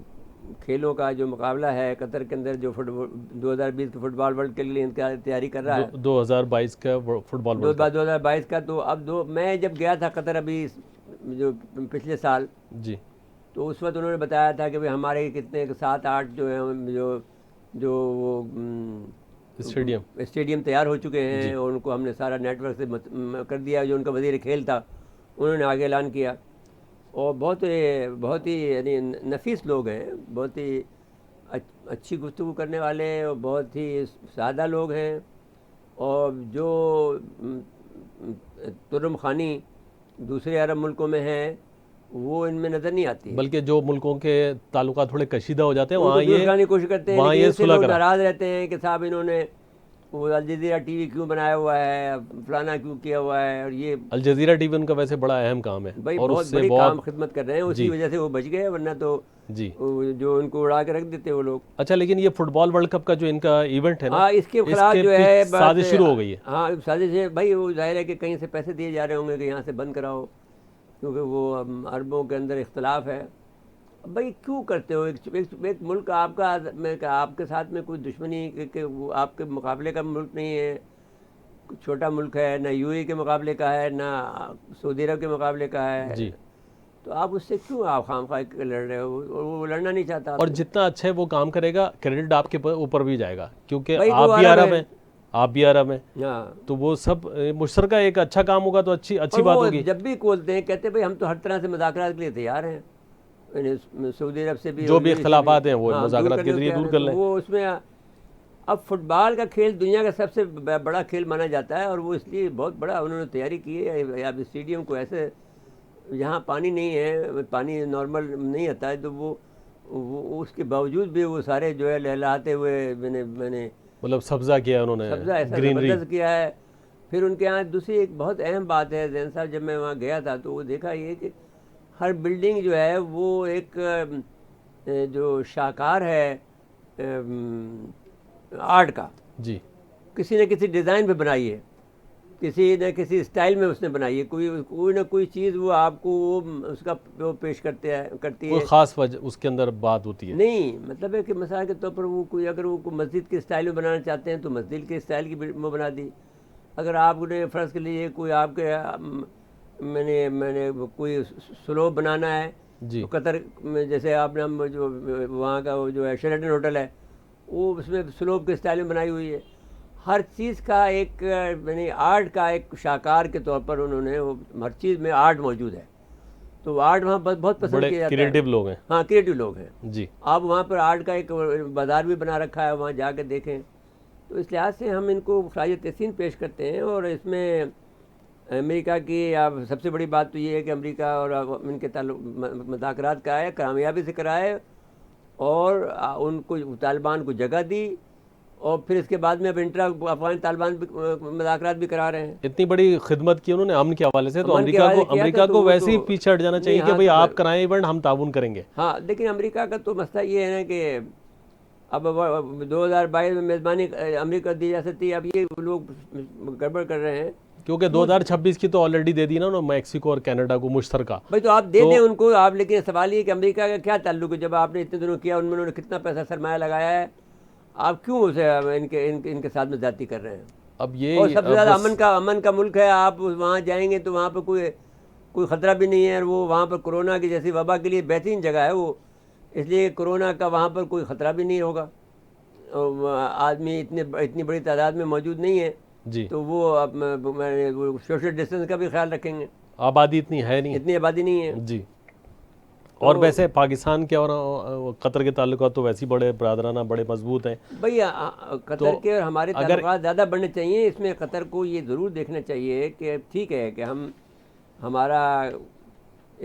کھیلوں کا جو مقابلہ ہے قطر کے اندر، جو 2020 کے فٹ بال ورلڈ کے لیے تیاری کر رہا ہے، 2022 کا فٹ بال ورلڈ 2022 کا، تو اب میں جب گیا تھا قطر ابھی جو پچھلے سال، جی، تو اس وقت انہوں نے بتایا تھا کہ کتنے 7-8 جو ہیں جو وہ اسٹیڈیم تیار ہو چکے ہیں، اور ان کو ہم نے سارا نیٹ ورک سے کر دیا. جو ان کا وزیر کھیل تھا انہوں نے آگے اعلان کیا. اور بہت ہی یعنی نفیس لوگ ہیں، بہت ہی اچھی گفتگو کرنے والے، اور بہت ہی سادہ لوگ ہیں. اور جو ترم خوانی دوسرے عرب ملکوں میں ہے وہ ان میں نظر نہیں آتی، بلکہ جو ملکوں کے تعلقات تھوڑے کشیدہ ہو جاتے ہیں وہاں یہ کوشش کرتے ہیں، لیکن اس سے لوگ ناراض رہتے ہیں کہ صاحب انہوں نے وہ الجزیرہ ٹی وی کیوں بنایا ہوا ہے، فلانا کیوں کیا ہوا ہے. اور یہ الجزیرہ ٹی وی ان کا ویسے بڑا اہم کام ہے، اور بہت بڑی کام خدمت کر رہے ہیں، اسی وجہ سے وہ بچ گئے، ورنہ تو جی جو ان کو اڑا کے رکھ دیتے وہ لوگ. اچھا، لیکن یہ فٹ بال ورلڈ کپ کا جو ان کا ایونٹ ہے نا، اس کے خلاف جو ہے سازش شروع ہو گئی ہے. ہاں، سازش ہے بھائی. وہ ظاہر ہے کہ کہیں سے پیسے دیے جا رہے ہوں گے کہ یہاں سے بند کراؤ، کیونکہ وہ عربوں کے اندر اختلاف ہے. بھائی کیوں کرتے ہو؟ ایک ملک آپ کا، آپ کے ساتھ میں کوئی دشمنی کہ وہ آپ کے مقابلے کا ملک نہیں ہے، چھوٹا ملک ہے، نہ UAE کے مقابلے کا ہے، نہ سعودی عرب کے مقابلے کا ہے. جی، تو آپ اس سے کیوں آپ خواہ لڑ رہے ہو؟ وہ لڑنا نہیں چاہتا. اور جتنا اچھا ہے وہ کام کرے گا، کریڈٹ آپ کے اوپر بھی جائے گا، کیونکہ آپ بھی عرب ہیں، آپ بھی عرب ہیں، تو وہ سب مشترکہ ایک اچھا کام ہوگا تو اچھی بات ہوگی. جب بھی کھولتے ہیں کہتے ہیں بھائی ہم تو ہر طرح سے مذاکرات کے لیے تیار ہیں، سعودی عرب سے بھی جو بھی اختلافات ہیں وہ مذاکرات کے ذریعے دور کر لیں. وہ اس میں اب فٹ بال کا کھیل دنیا کا سب سے بڑا کھیل مانا جاتا ہے، اور وہ اس لیے بہت بڑا انہوں نے تیاری کی ہے. اب اسٹیڈیم کو ایسے جہاں پانی نہیں ہے، پانی نارمل نہیں آتا ہے، تو وہ اس کے باوجود بھی وہ سارے جو ہے لہلاتے ہوئے میں نے مطلب سبزہ کیا انہوں نے، سبزہ ایسا زبردست کیا ہے. پھر ان کے یہاں دوسری ایک بہت اہم بات ہے زین صاحب، جب میں وہاں گیا تھا تو وہ دیکھا یہ کہ ہر بلڈنگ جو ہے وہ ایک جو شاہکار ہے آرٹ کا، جی، کسی نہ کسی ڈیزائن پہ بنائی ہے، کسی نہ کسی اسٹائل میں اس نے بنائی ہے. کوئی نہ کوئی چیز وہ آپ کو اس کا پیش کرتی ہے، کوئی خاص وجہ اس کے اندر بات ہوتی ہے. نہیں، مطلب ہے کہ مثال کے طور پر وہ اگر وہ مسجد کے اسٹائل میں بنانا چاہتے ہیں تو مسجد کے اسٹائل کی وہ بنا دی. اگر آپ نے فرض کے لیے کوئی آپ کے میں نے کوئی سلوب بنانا ہے، جی، قطر میں جیسے آپ نے جو وہاں کا جو ہے شیراٹن ہوٹل ہے، وہ اس میں سلوب کے اسٹائل میں بنائی ہوئی ہے. ہر چیز کا ایک یعنی آرٹ کا ایک شاہکار کے طور پر انہوں نے ہر چیز میں آرٹ موجود ہے. تو آرٹ وہاں بہت پسند کیا جاتا ہے. کریٹو لوگ ہیں. ہاں، کریٹو لوگ ہیں. جی، آپ وہاں پر آرٹ کا ایک بازار بھی بنا رکھا ہے، وہاں جا کے دیکھیں. تو اس لحاظ سے ہم ان کو خراج تحسین پیش کرتے ہیں. اور اس میں امریکہ کی اب سب سے بڑی بات تو یہ ہے کہ امریکہ اور ان کے مذاکرات کا ہے، کامیابی سے کرائے اور ان کو طالبان کو جگہ دی، اور پھر اس کے بعد میں اب انٹرا افغان طالبان مذاکرات بھی کرا رہے ہیں. اتنی بڑی خدمت کی انہوں نے امن کے حوالے سے، تو امریکہ کو ویسے ہی پیچھے ہٹ جانا چاہیے کہ بھئی آپ کرائیں ایونٹ، ہم تعاون کریں گے. ہاں لیکن امریکہ کا تو مسئلہ یہ ہے نا کہ اب 2022 میں میزبانی امریکہ دی جا سکتی ہے، اب یہ لوگ گڑبڑ کر رہے ہیں کیونکہ 2026 کی تو آلریڈی دے دی نا انہوں نے میکسیکو اور کینیڈا کو مشترکہ. بھائی تو آپ دے دیں ان کو آپ، لیکن سوال یہ کہ امریکہ کا کیا تعلق ہے؟ جب آپ نے اتنے دنوں کیا، انہوں نے کتنا پیسہ سرمایہ لگایا ہے، آپ کیوں اسے ان کے ساتھ میں زیادتی کر رہے ہیں؟ اب یہ اور سب سے زیادہ امن کا ملک ہے، آپ وہاں جائیں گے تو وہاں پہ کوئی خطرہ بھی نہیں ہے، اور وہ وہاں پر کورونا کی جیسی وبا کے لیے بہترین جگہ ہے وہ، اس لیے کورونا کا وہاں پر کوئی خطرہ بھی نہیں ہوگا. آدمی اتنی بڑی تعداد میں موجود نہیں ہے جی، تو وہ سوشل ڈسٹینس کا بھی خیال رکھیں گے. آبادی اتنی ہے نہیں، اتنی آبادی نہیں ہے جی. اور ویسے پاکستان کے اور قطر کے تعلقات تو ویسے بڑے برادرانہ، بڑے مضبوط ہیں. بھئی قطر کے اور ہمارے تعلقات زیادہ بڑھنے چاہیے. اس میں قطر کو یہ ضرور دیکھنا چاہیے کہ ٹھیک ہے کہ ہمارا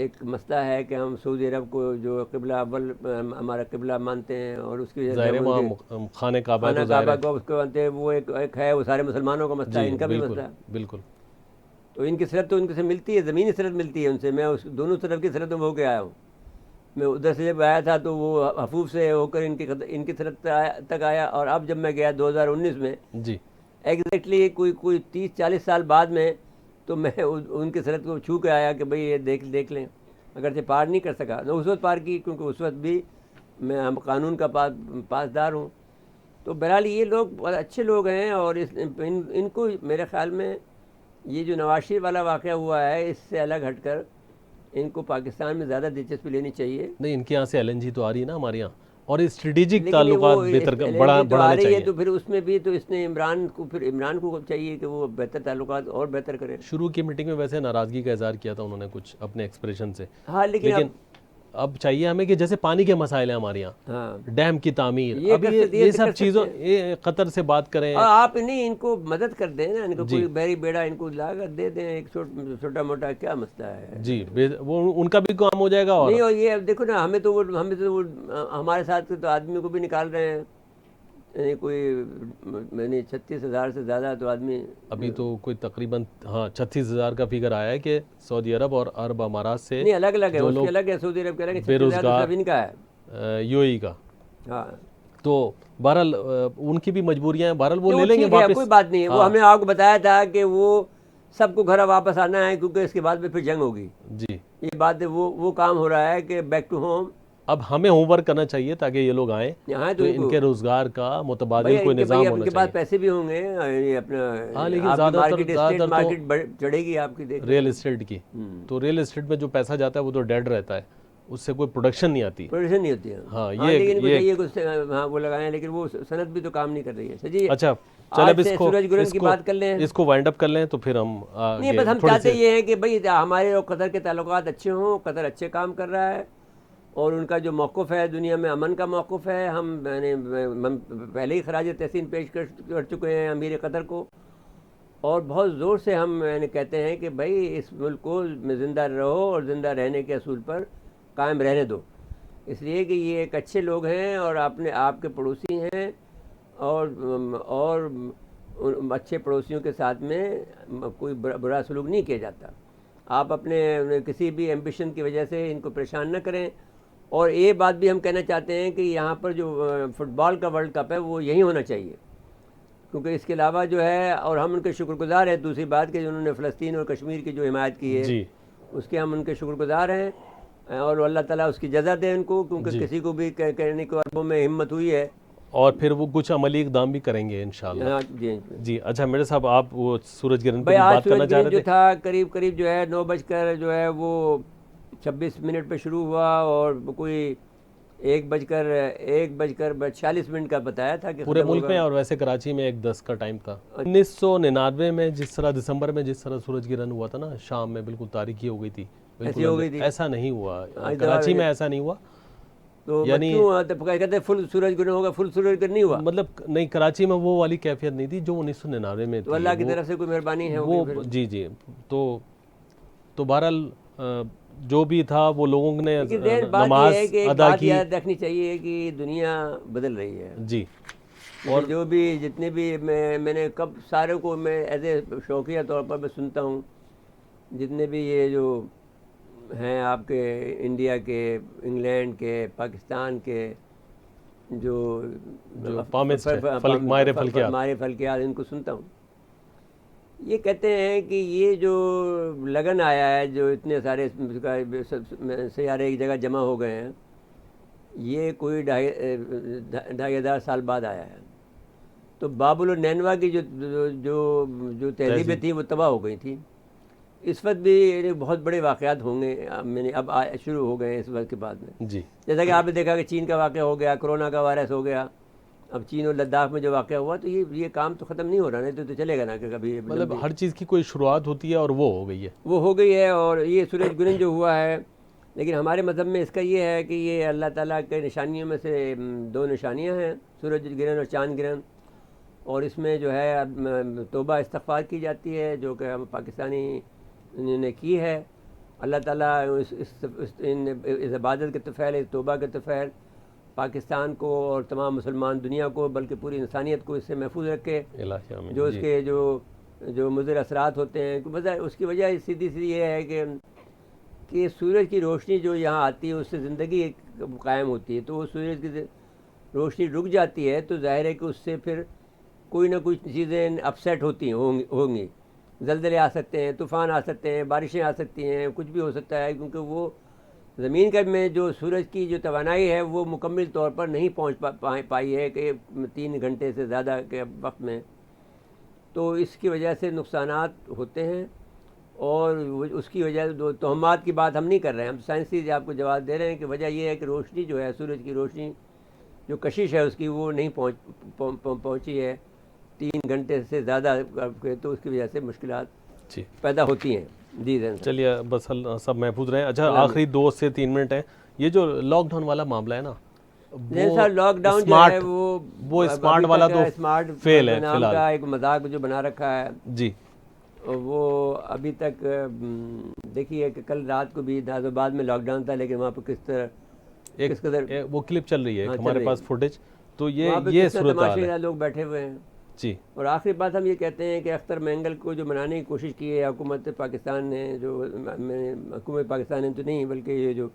ایک مسئلہ ہے کہ ہم سعودی عرب کو جو قبلہ اول ہمارا قبلہ مانتے ہیں، اور اس کی ظاہر وہاں خانہ کعبہ کو اس کو مانتے ہیں، وہ ایک ہے، وہ سارے مسلمانوں کا مسئلہ ہے، ان کا بھی مسئلہ ہے. بالکل. تو ان کی سرحد تو ان سے ملتی ہے، زمینی سرحد ملتی ہے ان سے. میں اس دونوں طرف کی سرحد میں ہو کے آیا ہوں. میں ادھر سے جب آیا تھا تو وہ حفوف سے ہو کر ان کی سرحد تک آیا، اور اب جب میں گیا 2019 میں جی ایگزیکٹلی کوئی 30-40 سال بعد میں، تو میں ان کی سرحد کو چھو کے آیا کہ بھئی یہ دیکھ لیں. اگرچہ پار نہیں کر سکا، اس وقت پار کی کیونکہ اس وقت بھی میں قانون کا پاسدار ہوں. تو بہرحال یہ لوگ بہت اچھے لوگ ہیں، اور ان کو میرے خیال میں یہ جو نواز شریف والا واقعہ ہوا ہے، اس سے الگ ہٹ کر ان کو پاکستان میں زیادہ دلچسپی لینی چاہیے. نہیں، ان کے یہاں سے LNG تو آ رہی ہے نا ہمارے یہاں، اور اسٹریٹجک تعلقات بہتر بڑھانے چاہیے. تو پھر اس میں بھی تو اس نے عمران کو چاہیے کہ وہ بہتر تعلقات اور بہتر کرے. شروع کی میٹنگ میں ویسے ناراضگی کا اظہار کیا تھا انہوں نے کچھ اپنے ایکسپریشن سے. ہاں لیکن اب چاہیے ہمیں کہ جیسے پانی کے مسائل ہیں ہمارے یہاں، ڈیم کی تعمیر، یہ سب چیزوں قطر سے بات کریں. آپ نہیں ان کو مدد کر دیں نا، ان کو کوئی بحری بیڑا ان کو لا کر دے دیں، ایک چھوٹا موٹا کیا مسئلہ ہے. جی، وہ ان کا بھی کام ہو جائے گا. نہیں، اور یہ دیکھو نا، ہمیں تو ہمارے ساتھ تو آدمی کو بھی نکال رہے ہیں. کوئی 36,000 سے زیادہ تو آدمی ابھی تو کوئی تقریباً 36,000 کا فگر آیا ہے کہ سعودی عرب اور عرب امارات سے نہیں الگ الگ ہے، اس کے الگ ہے، سعودی عرب کے الگ ہے، بے روزگار ان کا ہے، UAE کا. ہاں تو بہرحال ان کی بھی مجبوریاں ہیں، بہرحال وہ لے لیں گے واپس. کوئی بات نہیں ہے. وہ ہمیں آپ کو بتایا تھا کہ وہ سب کو گھر واپس آنا ہے، کیونکہ اس کے بعد میں پھر جنگ ہوگی. جی، یہ بات ہے، وہ کام ہو رہا ہے کہ بیک ٹو ہوم. اب ہمیں ہوم ورک کرنا چاہیے تاکہ یہ لوگ آئیں تو ان کے روزگار کا متبادل کوئی نظام ہونا چاہیے. ان کے پاس پیسے بھی ہوں گے، اپنا لیکن زیادہ مارکیٹ چڑھے گی آپ کی، ریل اسٹیٹ کی. تو ریل اسٹیٹ میں جو پیسہ جاتا ہے وہ تو ڈیڈ رہتا ہے، اس سے کوئی پروڈکشن نہیں آتی. نہیں ہوتی ہے. ہاں، یہ وہ لگائیں، لیکن وہ صنعت بھی تو کام نہیں کر رہی ہے. جی اچھا، چلے اب سورج گرہن کی بات کر لیں، اس کو وائنڈ اپ کر لیں تو پھر ہم نہیں، بس ہم چاہتے یہ ہیں کہ بھئی ہمارے اور قطر کے تعلقات اچھے ہوں. قطر اچھے کام کر رہا ہے، اور ان کا جو موقف ہے دنیا میں امن کا موقف ہے. ہم پہلے ہی خراج تحسین پیش کر چکے ہیں امیر قطر کو، اور بہت زور سے ہم کہتے ہیں کہ بھائی اس ملک کو میں زندہ رہو، اور زندہ رہنے کے اصول پر قائم رہنے دو. اس لیے کہ یہ ایک اچھے لوگ ہیں، اور آپ کے پڑوسی ہیں، اور اچھے پڑوسیوں کے ساتھ میں کوئی برا سلوک نہیں کیا جاتا. آپ اپنے کسی بھی ایمبیشن کی وجہ سے ان کو پریشان نہ کریں. اور یہ بات بھی ہم کہنا چاہتے ہیں کہ یہاں پر جو فٹ بال کا ورلڈ کپ ہے وہ یہی ہونا چاہیے، کیونکہ اس کے علاوہ جو ہے، اور ہم ان کے شکر گزار ہیں. دوسری بات کہ انہوں نے فلسطین اور کشمیر کی جو حمایت کی ہے، اس کے ہم ان کے شکر گزار ہیں، اور اللہ تعالیٰ اس کی جزا دے ان کو، کیونکہ کسی کو بھی کہنے کو عربوں میں ہمت ہوئی ہے، اور پھر وہ کچھ عملی اقدام بھی کریں گے انشاءاللہ. جی اچھا میرے صاحب، آپ وہ سورج گرہن کی بات کرنا چاہ رہے تھے. جو تھا قریب جو ہے 9 جو ہے وہ 26 پہ شروع ہوا، اور کوئی 1:46 کا بتایا تھا کہ پورے ملک میں، اور ویسے کراچی میں 1:10 کا ٹائم تھا. 1999 میں جس طرح دسمبر میں جس طرح سورج گرہن ہوا تھا نا، شام میں بالکل تاریکی ہو گئی تھی، بالکل ایسا نہیں ہوا. کراچی میں ایسا نہیں ہوا. تو کیوں کہتے فل سورج گرہن ہوگا، فل سورج گرہن نہیں ہوا، مطلب نہیں کراچی میں وہ والی کیفیت نہیں تھی جو 1999 میں تھی. تو اللہ کی طرف سے کوئی مہربانی ہے وہ جی جی. تو بہرحال جو بھی تھا وہ لوگوں نے نماز ادا کی. یاد رکھنی چاہیے کہ دنیا بدل رہی ہے جی. اور جو بھی جتنے بھی میں نے کب سارے کو میں ایز اے شوقیہ طور پر میں سنتا ہوں، جتنے بھی یہ جو ہیں آپ کے انڈیا کے، انگلینڈ کے، پاکستان کے، جو ماہر فلکیات، ان کو سنتا ہوں، یہ کہتے ہیں کہ یہ جو لگن آیا ہے، جو اتنے سارے سیارے ایک جگہ جمع ہو گئے ہیں، یہ کوئی 2500 سال بعد آیا ہے. تو بابل و نینوا کی جو تہذیبیں تھیں وہ تباہ ہو گئی تھیں. اس وقت بھی بہت بڑے واقعات ہوں گے، اب شروع ہو گئے ہیں اس وقت کے بعد میں. جی. جیسا کہ آپ نے دیکھا کہ چین کا واقعہ ہو گیا، کرونا کا وائرس ہو گیا، اب چین اور لداخ میں جو واقعہ ہوا، تو یہ کام تو ختم نہیں ہو رہا، نہیں تو چلے گا نا کہ کبھی. مطلب ہر چیز کی کوئی شروعات ہوتی ہے اور وہ ہو گئی ہے. اور یہ سورج گرہن جو ہوا ہے، لیکن ہمارے مذہب میں اس کا یہ ہے کہ یہ اللہ تعالیٰ کے نشانیوں میں سے 2 نشانیاں ہیں، سورج گرہن اور چاند گرہن. اور اس میں جو ہے توبہ استغفار کی جاتی ہے، جو کہ ہم پاکستانی نے کی ہے. اللہ تعالیٰ اس عبادت کے طفیل، اس توبہ کے طفیل پاکستان کو اور تمام مسلمان دنیا کو، بلکہ پوری انسانیت کو اس سے محفوظ رکھے. جو اس کے جو مضر اثرات ہوتے ہیں، اس کی وجہ سیدھی یہ ہے کہ سورج کی روشنی جو یہاں آتی ہے اس سے زندگی قائم ہوتی ہے. تو وہ سورج کی روشنی رک جاتی ہے تو ظاہر ہے کہ اس سے پھر کوئی نہ کوئی چیزیں اپسیٹ ہوتی ہوں گی. زلزلے آ سکتے ہیں، طوفان آ سکتے ہیں، بارشیں آ سکتی ہیں، کچھ بھی ہو سکتا ہے، کیونکہ وہ زمین کا میں جو سورج کی جو توانائی ہے وہ مکمل طور پر نہیں پہنچ پائی ہے کہ 3 گھنٹے سے زیادہ کے وقت میں. تو اس کی وجہ سے نقصانات ہوتے ہیں. اور اس کی وجہ سے تہمات کی بات ہم نہیں کر رہے ہیں، ہم سائنسی آپ کو جواب دے رہے ہیں کہ وجہ یہ ہے کہ روشنی جو ہے، سورج کی روشنی جو کشش ہے اس کی، وہ نہیں پہنچی ہے 3 گھنٹے سے زیادہ، تو اس کی وجہ سے مشکلات پیدا ہوتی ہیں. جی چلیے بس سب محفوظ رہیں. اچھا آخری 2 سے 3 منٹ ہیں. یہ جو لاک ڈاؤن والا معاملہ ہے نا، لاک ڈاؤن جو ہے وہ اسمارٹ والا تو فیل ہے نام کا ایک مذاق جو بنا رکھا ہے. جی. وہ ابھی تک دیکھیے کہ کل رات کو بھی ناز آباد میں لاک ڈاؤن تھا، لیکن وہاں پہ کس قدر وہ کلپ چل رہی ہے ہمارے پاس فوٹیج. تو یہ صورتحال ہے، لوگ بیٹھے ہوئے ہیں. جی. اور آخری بات ہم یہ کہتے ہیں کہ اختر مینگل کو جو منانے کی کوشش کی ہے حکومت پاکستان نے، جو حکومت پاکستان نے تو نہیں بلکہ یہ جو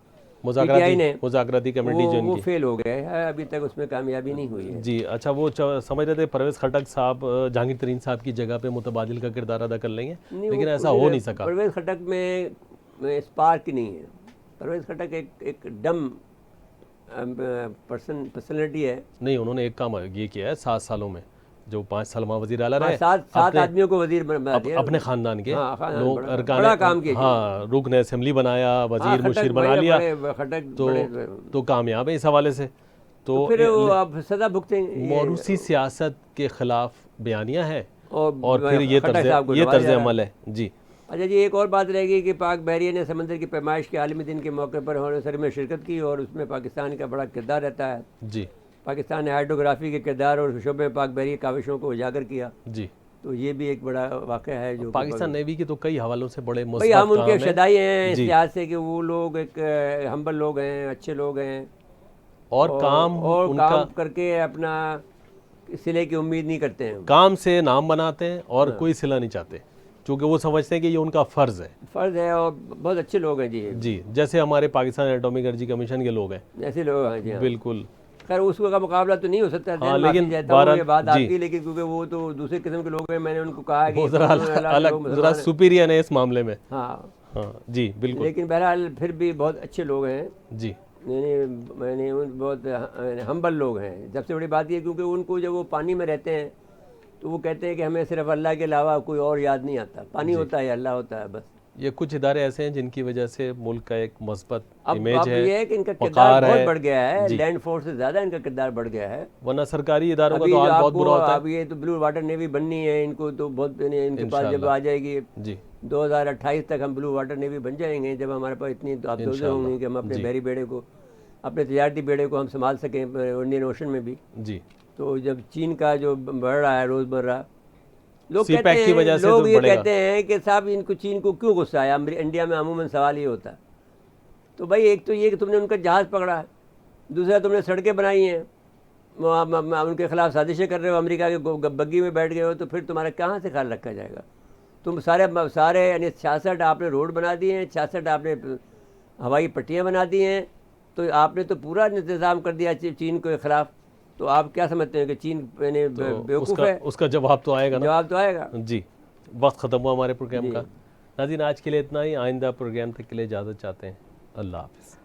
مذاکراتی کمیٹی جو وہ فیل ہو گئے ہے، ابھی تک اس میں کامیابی نہیں ہوئی ہے. جی. اچھا وہ سمجھ رہے تھے پرویز خٹک صاحب جہانگیر ترین صاحب کی جگہ پہ متبادل کا کردار ادا کر لیں گے، لیکن ایسا ہو نہیں سکا. پرویز خٹک میں اسپارک نہیں ہے. پرویز خٹک ایک ڈم پرسنالٹی ہے. نہیں، انہوں نے ایک کام یہ کیا ہے 7 سالوں میں، جو 5 سال وہاں وزیر اعلیٰ رہے، 7 آدمیوں کو وزیر بنا دیا، اپنے خاندان کے لوگ بڑا کام کیا. ہاں، رکن اسمبلی بنایا، وزیر مشیر بنا لیا، تو کامیاب ہے اس حوالے سے. تو پھر اب سزا بھگتیں گے. موروثی سیاست کے خلاف بیانیہ ہے اور پھر یہ طرز عمل ہے. جی. اچھا جی، ایک اور بات رہے گی کہ پاک بحریہ نے سمندر کی پیمائش کے عالمی دن کے موقع پر سر میں شرکت کی، اور اس میں پاکستان کا بڑا کردار رہتا ہے. جی. پاکستان نے ہائیڈروگرافی کے کردار اور شعبے میں پاک بحری کاوشوں کو اجاگر کیا. جی. تو یہ بھی ایک بڑا واقعہ ہے جو پاکستان نیوی کے تو کئی حوالوں سے بڑے مثبت ہم ان کے شدائی ہیں اس لحاظ سے کہ وہ لوگ ایک ہمبل لوگ ہیں، اچھے لوگ ہیں، اور کام کر کے اپنا صلے کی امید نہیں کرتے ہیں، کام سے نام بناتے ہیں اور کوئی صلہ نہیں چاہتے، چونکہ وہ سمجھتے ہیں کہ یہ ان کا فرض ہے. اور بہت اچھے لوگ ہیں. جی. جیسے ہمارے پاکستان ایٹامک انرجی کمیشن کے لوگ ہیں، ایسے لوگ ہیں. جی بالکل. خیر اس کا مقابلہ تو نہیں ہو سکتا ہے، لیکن بات آپ کی، لیکن کیونکہ وہ تو دوسرے قسم کے لوگ ہیں. میں نے ان کو کہا کہ ذرا سپیریئر ہے اس معاملے میں. ہاں جی بالکل. لیکن بہرحال پھر بھی بہت اچھے لوگ ہیں. جی. میں نے بہت ہمبل لوگ ہیں. سب سے بڑی بات یہ کیونکہ ان کو جب وہ پانی میں رہتے ہیں تو وہ کہتے ہیں کہ ہمیں صرف اللہ کے علاوہ کوئی اور یاد نہیں آتا، پانی ہوتا ہے، اللہ ہوتا ہے، بس. یہ کچھ ادارے ایسے ہیں جن کی وجہ سے ملک کا ایک مثبت امیج ہے. اب یہ ہے کہ ان کا کردار بہت بڑھ گیا ہے، لینڈ فورس سے زیادہ ان کا کردار بڑھ گیا ہے، ورنہ سرکاری اداروں کا تو حال بہت برا ہوتا ہے. اب یہ تو بلو واٹر نیوی بننی ہے ان کو، تو بہت ان کے پاس جب آ جائے گی 2028 تک ہم بلو واٹر نیوی بن جائیں گے، جب ہمارے پاس اتنی افسوسیں ہوں گی کہ ہم اپنے بحری بیڑے کو اپنے تجارتی بیڑے کو ہم سنبھال سکیں انڈین اوشن میں بھی. جی تو جب چین کا جو بڑھ رہا ہے روزمرہ، لوگ سی کہتے پیک کی وجہ ہیں، سے لوگ تو یہ بڑھے گا. کہتے ہیں کہ صاحب ان کو چین کو کیوں غصہ آیا. انڈیا میں عموماً سوال یہ ہوتا ہے. تو بھائی ایک تو یہ کہ تم نے ان کا جہاز پکڑا ہے، دوسرا تم نے سڑکیں بنائی ہیں، ان کے خلاف سازشیں کر رہے ہو، امریکہ کے بگی میں بیٹھ گئے ہو، تو پھر تمہارا کہاں سے خیال رکھا جائے گا. تم سارے یعنی 66 آپ نے روڈ بنا دیے ہیں، 66 آپ نے ہوائی پٹیاں بنا دی ہیں، تو آپ نے تو پورا انتظام کر دیا چین کے خلاف. تو آپ کیا سمجھتے ہیں کہ چین یعنی بیوقوف ہے؟ اس کا جواب تو آئے گا نا. جواب تو آئے گا. جی وقت ختم ہوا ہمارے پروگرام جی. کا. ناظرین آج کے لیے اتنا ہی. آئندہ پروگرام تک کے لیے اجازت چاہتے ہیں. اللہ حافظ.